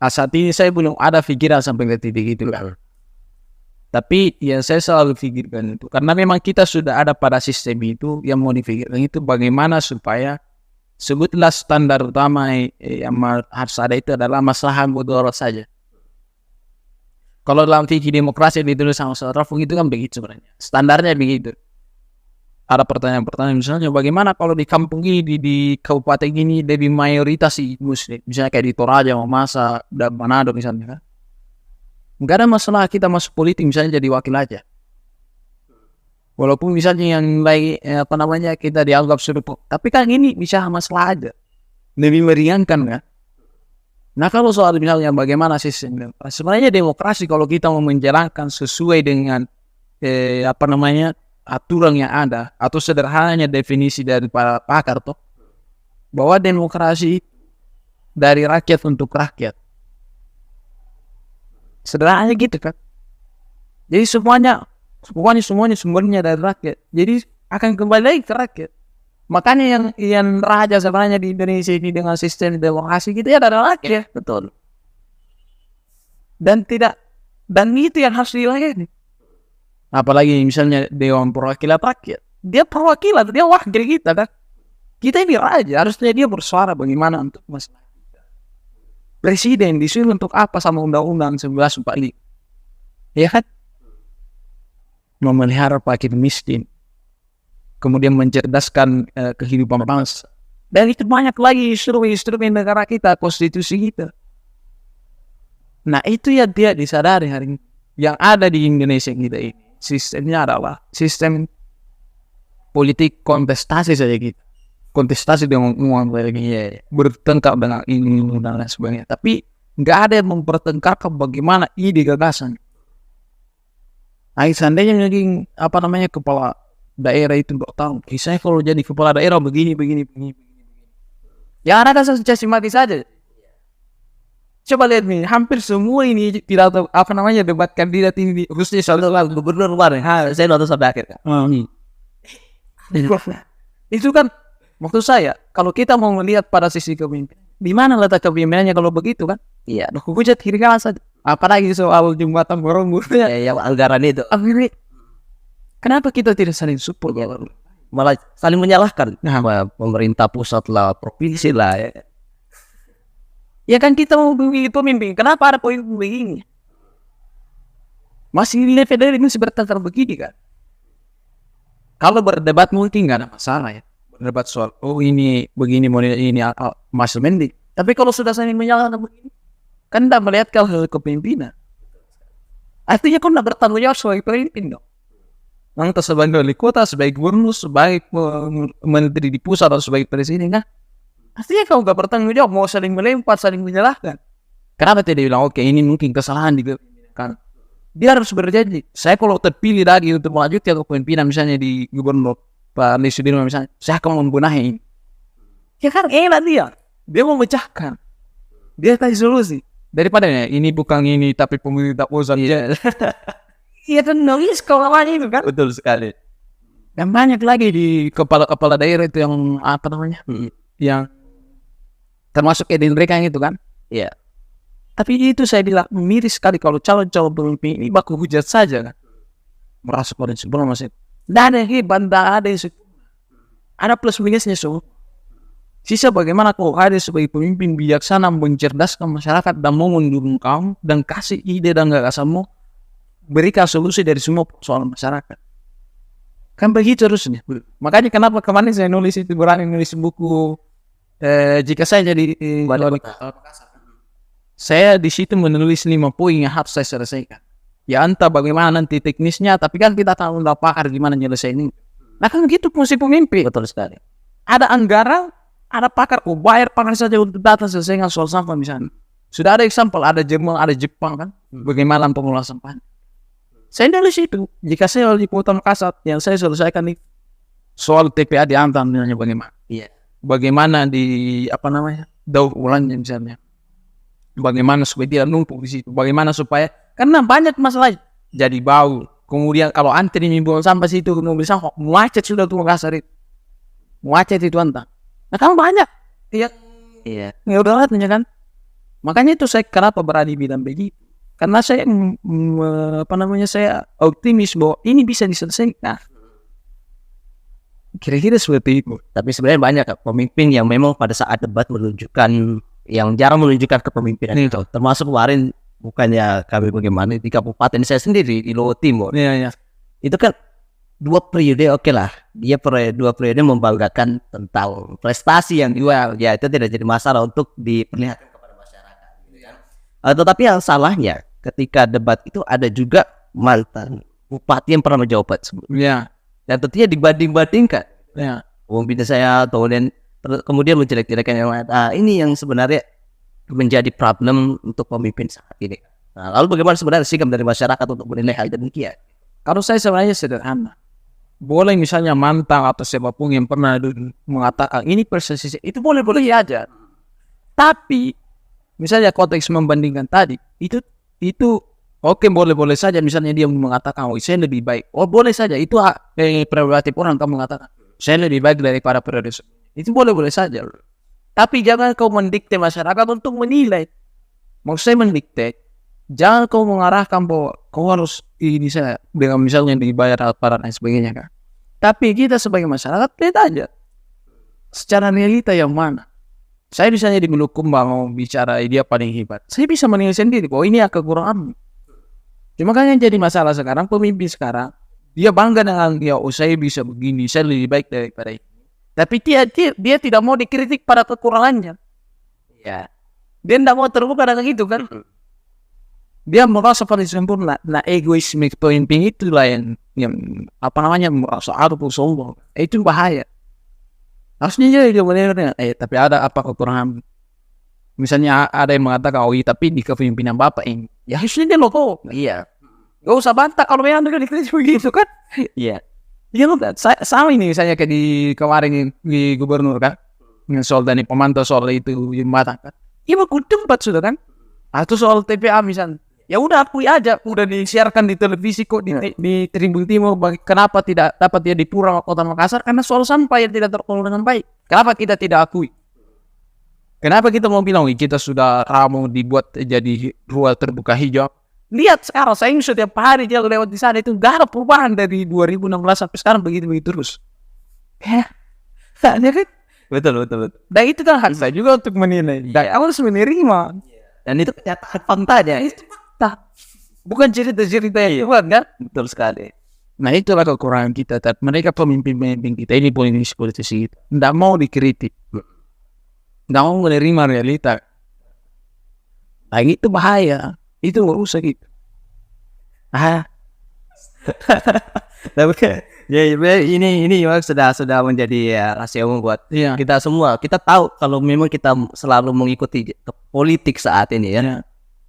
saat ini saya belum ada pikiran sampai ke titik itu kan. Tapi yang saya selalu pikirkan itu, karena memang kita sudah ada pada sistem itu, yang mau dipikirkan itu bagaimana supaya sebutlah standar utama yang harus ada itu adalah masalah mudarat saja. Kalau dalam fikih demokrasi yang ditulis sama Rafung itu kan begitu sebenarnya. Standarnya begitu. Ada pertanyaan-pertanyaan misalnya bagaimana kalau di kampung ini di kabupaten ini lebih mayoritas muslim, misalnya kayak di Toraja, Mamasa, dan Manado misalnya kan. Enggak ada masalah kita masuk politik misalnya jadi wakil aja. Walaupun misalnya yang lagi kita dianggap serupa, tapi kan ini bisa masalah aja. Lebih meringankan kan. Nah kalau soal misalnya bagaimana sistem, sebenarnya demokrasi kalau kita mau menjalankan sesuai dengan aturan yang ada atau sederhananya definisi dari para pakar toh, bahwa demokrasi dari rakyat untuk rakyat. Sederhananya gitu kan. Jadi semuanya sumbernya dari rakyat. Jadi akan kembali lagi ke rakyat. Makanya yang raja sebenarnya di Indonesia ini dengan sistem demokrasi gitu ya adalah rakyat, betul. Dan itu yang harus dilayani. Apalagi misalnya Dewan Perwakilan Rakyat. Dia perwakilan, dia wakil kita kan. Kita ini raja, harusnya dia bersuara bagaimana untuk masalah. Presiden disuruh untuk apa sama Undang-Undang 1145? Ya kan? Memelihara fakir miskin. Kemudian mencerdaskan kehidupan bangsa. Dan itu banyak lagi instrumen negara kita, konstitusi kita. Nah itu ya dia disadari hari ini. Yang ada di Indonesia kita ini. Sistemnya adalah sistem politik kontestasi saja gitu. Kontestasi dengan uang lagi bertengkar dengan ini dan lain sebagainya. Tapi nggak ada yang mempertengkarkan bagaimana ide gagasan. Nah, seandainya lagi kepala daerah itu nggak tahu. Saya kalau jadi kepala daerah begini. Ya ada kasus caci maki saja. Coba lihat nih, hampir semua ini tidak tahu debat kandidat ini khususnya soal gubernur kemarin. Saya nonton sampai akhir kan. Itu kan maksud saya, kalau kita mau melihat pada sisi kepemimpinan, di mana letak kepemimpinannya kalau begitu kan? Iya, hujat kiri kanan saja. Apalagi soal jembatan Borobudur ya, anggaran itu. Kenapa kita tidak saling support? Ya, malah saling menyalahkan. Nah, pemerintah pusat lah, provinsi lah. Ya kan kita mau pemimpin. Kenapa ada pemimpin begini? Masih level ini bertengkar begini kan? Kalau berdebat mungkin nggak ada masalah ya. Berdebat soal ini begini ini masih mending. Tapi kalau sudah saling menyalahkan begini, kan tidak melihat kalau kepemimpinan. Artinya kau tidak bertanggung jawab sebagai pemimpin dong. Entah sebagai wali kota, sebagai gubernur, sebagai menteri di pusat atau sebagai presiden kan. Artinya kau tidak bertanggung jawab, mau saling melempar, saling menyalahkan. Kenapa tidak bilang oke ini mungkin kesalahan di kan? Dia harus berjanji. Saya kalau terpilih lagi untuk melanjutkan kepemimpinan misalnya di gubernur Pak Anies Baswedan misalnya, saya akan membenahi ini. Ya kan enak dia mau memecahkan, dia kasih solusi daripada ini bukan ini tapi pemerintah pusat. Iya kan nangis kalau namanya itu kan. Betul sekali. Dan banyak lagi di kepala daerah itu yang yang termasuk mereka itu kan. Iya. Tapi itu saya bilang miris sekali kalau calon-calon pemimpin ini baku hujat saja kan. Merasa pada sempurna masih. Tidak ada yang hebat, tidak ada yang sempurna. Ada plus minusnya semua. Sisa bagaimana kau hadir sebagai pemimpin bijaksana mencerdaskan masyarakat dan mau mendukung kamu dan kasih ide dan gagasanmu, berikan solusi dari semua soal masyarakat. Kan begitu terusnya. Makanya kenapa kemarin saya berani nulis buku jika saya jadi wali kota Makassar. Saya di situ menulis 5 poin yang harus saya selesaikan. Ya entah bagaimana nanti teknisnya, tapi kan kita tahu pakar gimana nyelesain ini. Nah kan gitu fungsi pemimpin. Betul sekali. Ada anggaran, ada pakar, bayar pakar saja untuk data selesaikan soal sampah misalnya. Sudah ada example, ada Jerman, ada Jepang kan, bagaimana pengelola sampah. Saya nulis itu, jika saya di Kota Makassar, yang saya selesaikan itu soal TPA di Antam misalnya bagaimana. Iya. Bagaimana di daur ulangnya misalnya. Bagaimana supaya tidak numpuk di situ. Bagaimana supaya karena banyak masalah jadi bau. Kemudian kalau antri membuang sampah situ mobil sampah macet sudah tuh Makassar itu. Macet itu Antam. Nah kan banyak. Iya. Ya udah lah kan. Makanya itu saya kenapa berani bilang begitu. Karena saya saya optimis bahwa ini bisa diselesaikan. Kira-kira seperti itu. Tapi sebenarnya banyak pemimpin yang memang pada saat debat menunjukkan, yang jarang menunjukkan kepemimpinan itu. Termasuk kemarin, bukannya kami bagaimana di kabupaten saya sendiri di Lowo Timur. Iya. Itu kan 2 periode oke lah. Dia 2 periode membanggakan tentang prestasi yang jual. Ya itu tidak jadi masalah untuk diperlihatkan kepada masyarakat. Gitu kan. Tetapi yang salahnya ketika debat itu ada juga mantan bupati yang pernah menjabat sebelumnya. Iya. Dan tentunya dibanding-bandingkan. Iya. Pemimpin saya kemudian menjelek-jelekan yang lain. Ini yang sebenarnya menjadi problem untuk pemimpin saat ini. Nah, lalu bagaimana sebenarnya sikap dari masyarakat untuk menilai hal demikian? Kalau saya sebenarnya sederhana. Boleh misalnya mantan atau siapapun yang pernah mengatakan ini prestasi, itu boleh-boleh aja. Tapi misalnya konteks membandingkan tadi, itu oke, boleh-boleh saja misalnya dia mengatakan saya lebih baik. Boleh saja, itu hak prerogatif orang kamu mengatakan saya lebih baik daripada periode sebelumnya. Itu boleh-boleh saja. Tapi jangan kau mendikte masyarakat untuk menilai. Maksud saya mendikte, jangan kau mengarahkan bahwa kau harus ini saya dengan misalnya dibayar aparat dan sebagainya kan. Tapi kita sebagai masyarakat lihat aja secara realita yang mana. Saya misalnya di Bulukumba mau bicara dia paling hebat, saya bisa menilai sendiri bahwa ini kekurangan. Cuma kan yang jadi masalah sekarang, pemimpin sekarang dia bangga dengan dia, saya bisa begini, saya lebih baik daripada ini. Tapi dia tidak mau dikritik pada kekurangannya. Ya, Dia tidak mau terbuka dengan itu kan. Dia merasa paling sempurna. Nah, egoisme pemimpin itulah yang merasa aku sombong. Itu bahaya. Harusnya dia benar-benar tapi ada apa kekurangan. Misalnya ada yang mengatakan tapi di kepemimpinan Bapak ini. Ya harusnya dia logo. iya. Gak usah bantah kalau memang dia dikritik begitu kan. Iya. Iya loh, sama ini misalnya kayak di kemarin di gubernur kan. Soal Dani Pemantau soal itu jembatan kan. Iya bakal tempat sudah kan. Atau soal TPA misalnya. Ya udah akui aja, udah disiarkan di televisi kok di Tribun Timur. Kenapa tidak dapat dia di Pura Kota Makassar? Karena soal sampah yang tidak terkelola dengan baik. Kenapa kita tidak akui? Kenapa kita mau bilang kita sudah ramu dibuat jadi ruang terbuka hijau? Lihat sekarang, saya ini setiap hari dia lewat di sana itu gak ada perubahan dari 2016 sampai sekarang begitu terus. Ya, kan? Betul. Dan itu kan hak saya juga untuk menilai. Dan harus menerima. Dan itu kenyataan faktanya. Itu fakta. Bukan cerita-cerita yang hebat kan? Betul sekali. Nah itulah kekurangan kita. Mereka pemimpin-pemimpin kita ini politisi kita. Tidak mau dikritik. Tidak mau menerima realita. Nah itu bahaya. Itu merusak gitu. Ya ini memang sudah menjadi rahasia umum buat kita semua. Kita tahu kalau memang kita selalu mengikuti politik saat ini ya.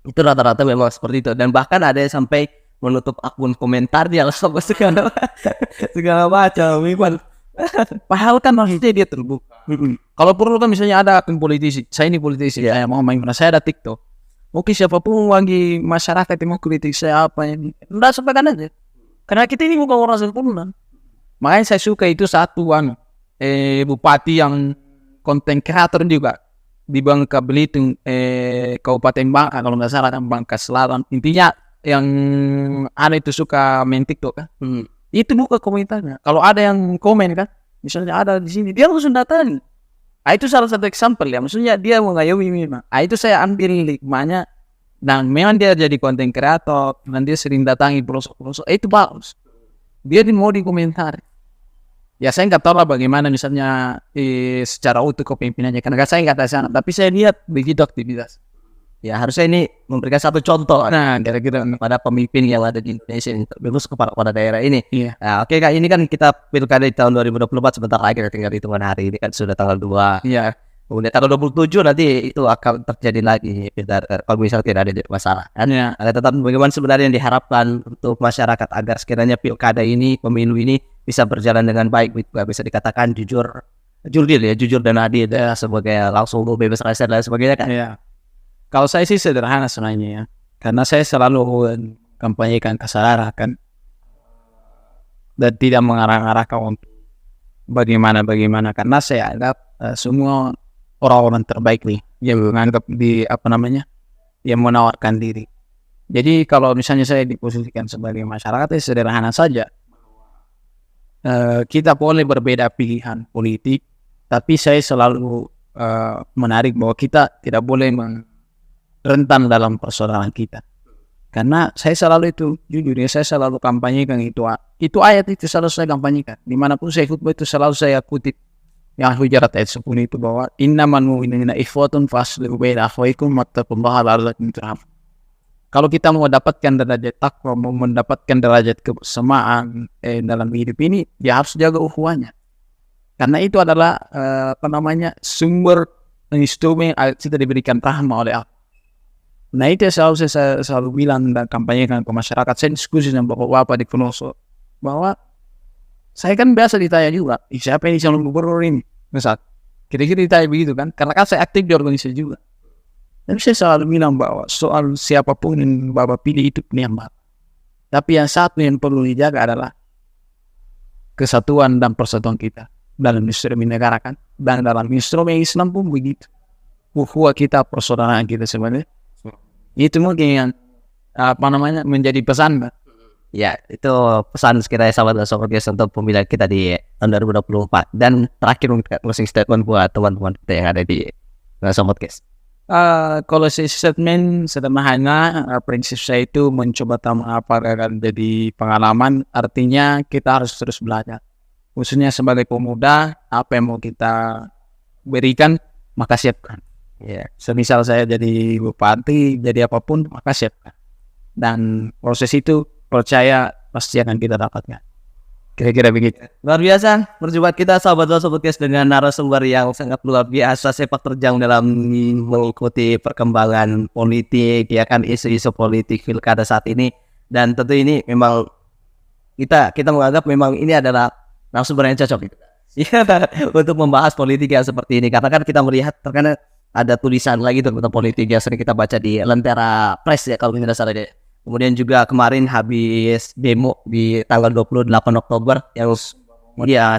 Itu rata-rata memang seperti itu. Dan bahkan ada yang sampai menutup akun komentarnya sama segala macam. Padahal kan maksudnya dia terbuka. Kalau perlu kan misalnya ada akun politisi, saya ini politisi, saya mau main, saya ada TikTok. Oke, siapapun bagi masyarakat yang mau kritik saya apa ini, udah sampaikan aja. Karena kita ini bukan orang sempurna. Makanya saya suka itu satu bupati yang konten kreator juga di Bangka Belitung, Kabupaten Bangka kalau nggak salah kan, Bangka Selatan. Intinya yang ada itu suka main TikTok kan. Itu buka komentarnya. Kalau ada yang komen kan, misalnya ada di sini, dia langsung datang. Itu salah satu example ya. Maksudnya dia mengayomi memang. Itu saya ambil hikmahnya. Dan memang dia jadi konten kreator. Dan dia sering datangi pelosok-pelosok. Itu bagus. Dia mau dikomentari. Ya saya nggak tahu lah bagaimana misalnya secara utuh kepemimpinannya. Karena saya nggak tahu sana. Tapi saya lihat begitu aktivitas. Ya harusnya ini memberikan satu contoh kira-kira pada pemimpin yang ada di Indonesia ini, terkhusus kepada daerah ini. Iya. Nah, oke Kak, ini kan kita pilkada di tahun 2024 sebentar lagi, tinggal hitungan hari. Ini kan sudah tanggal 2. Iya. Kemudian tanggal 27 nanti itu akan terjadi lagi kalau misalnya tidak ada masalah kan. Iya. Ada tetap bagaimana sebenarnya yang diharapkan untuk masyarakat agar sekiranya pilkada ini, pemilu ini bisa berjalan dengan baik, bisa dikatakan jujur dan adil ya, sebagai langsung bebas rahasia dan sebagainya kan. Iya. Kalau saya sih sederhana sebenarnya ya. Karena saya selalu kampanyekan kesadaran kan. Dan tidak mengarah-arahkan untuk bagaimana. Karena saya anggap semua orang-orang terbaik nih yang menganggap yang menawarkan diri. Jadi kalau misalnya saya diposisikan sebagai masyarakat, ya sederhana saja. Kita boleh berbeda pilihan politik, tapi saya selalu menarik bahwa kita tidak boleh rentan dalam persoalan kita. Karena saya selalu itu, jujur ya, saya selalu kampanyekan itu ayat itu selalu saya kampanyekan. Dimanapun saya khutbah itu selalu saya kutip yang Hujurat ayat 10 itu bahwa innamal mu'minuna ikhwatun faslihu baina akhawaykum wattaqullaha la'allakum turhamun. Kalau kita mau mendapatkan derajat takwa, mau mendapatkan derajat kebersamaan dalam hidup ini, dia harus jaga ukhuwahnya. Karena itu adalah sumber instrumen kita diberikan rahmah oleh Allah. Nah itu saya selalu bilang dan kampanyekan ke masyarakat. Saya diskusi dengan bapak-bapak di Peloso bahwa saya kan biasa ditanya juga, siapa yang calon gubernur ini? Misal, kira-kira ditanya begitu kan? Karena kan saya aktif di organisasi juga. Dan saya selalu bilang bahwa soal siapapun yang bapak pilih itu pilihan bapak. Tapi yang satu yang perlu dijaga adalah kesatuan dan persatuan kita dalam instrumen negara kan, dan dalam instrumen Islam pun begitu. Ukhuwah kita, persaudaraan kita sebenarnya. Itu mungkin yang menjadi pesan, Pak. Ya, itu pesan sekiranya sahabat-sahabat guys untuk pemilihan kita di tahun 2024. Dan terakhir closing statement buat teman-teman kita yang ada di sahabat guys. Kalau statement sederhana, prinsip saya itu mencoba apa akan jadi pengalaman. Artinya kita harus terus belajar. Khususnya sebagai pemuda, apa yang mau kita berikan, maka siapkan. Ya, semisal saya jadi bupati, jadi apapun, maka siapkan. Dan proses itu percaya pasti akan kita dapatkan. Kira-kira begitu. Luar biasa perjumpaan kita sahabat-sahabat guys dengan narasumber yang sangat luar biasa, sepak terjang dalam mengikuti perkembangan politik, ya kan, isu-isu politik pilkada saat ini. Dan tentu ini memang kita menganggap memang ini adalah narasumber yang cocok gitu. Ya, untuk membahas politik yang seperti ini. Karena kan kita melihat terkadang ada tulisan lagi tentang politik yang sering kita baca di Lentera Press ya kalau tidak salah deh. Kemudian juga kemarin habis demo di tanggal 28 Oktober yang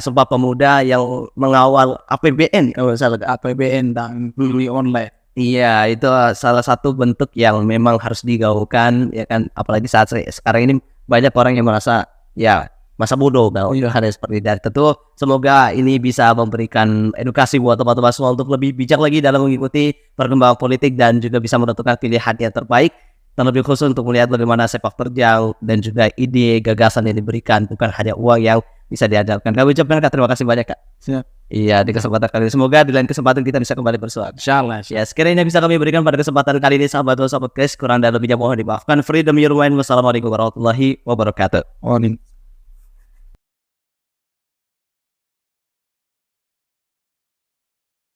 Sumpah Pemuda yang mengawal APBN kalau salah, APBN dan beli online. Iya, itu salah satu bentuk yang memang harus digaungkan ya kan, apalagi saat sekarang ini banyak orang yang merasa ya masa bodoh kalau ada seperti itu. Tentu semoga ini bisa memberikan edukasi buat teman-teman semua untuk lebih bijak lagi dalam mengikuti perkembangan politik dan juga bisa menentukan pilihan yang terbaik. Terlebih khusus untuk melihat bagaimana sepak terjang dan juga ide gagasan yang diberikan, bukan hanya uang yang bisa diajarkan. Kami ucapkan terima kasih banyak Kak. Siap. Iya, di kesempatan kali ini semoga di lain kesempatan kita bisa kembali bersuara. Insyaallah. Ya, sekiranya bisa kami berikan pada kesempatan kali ini sahabat guys, kurang dan lebihnya mohon dimaafkan. Freedom your mind. Wassalamualaikum warahmatullahi wabarakatuh.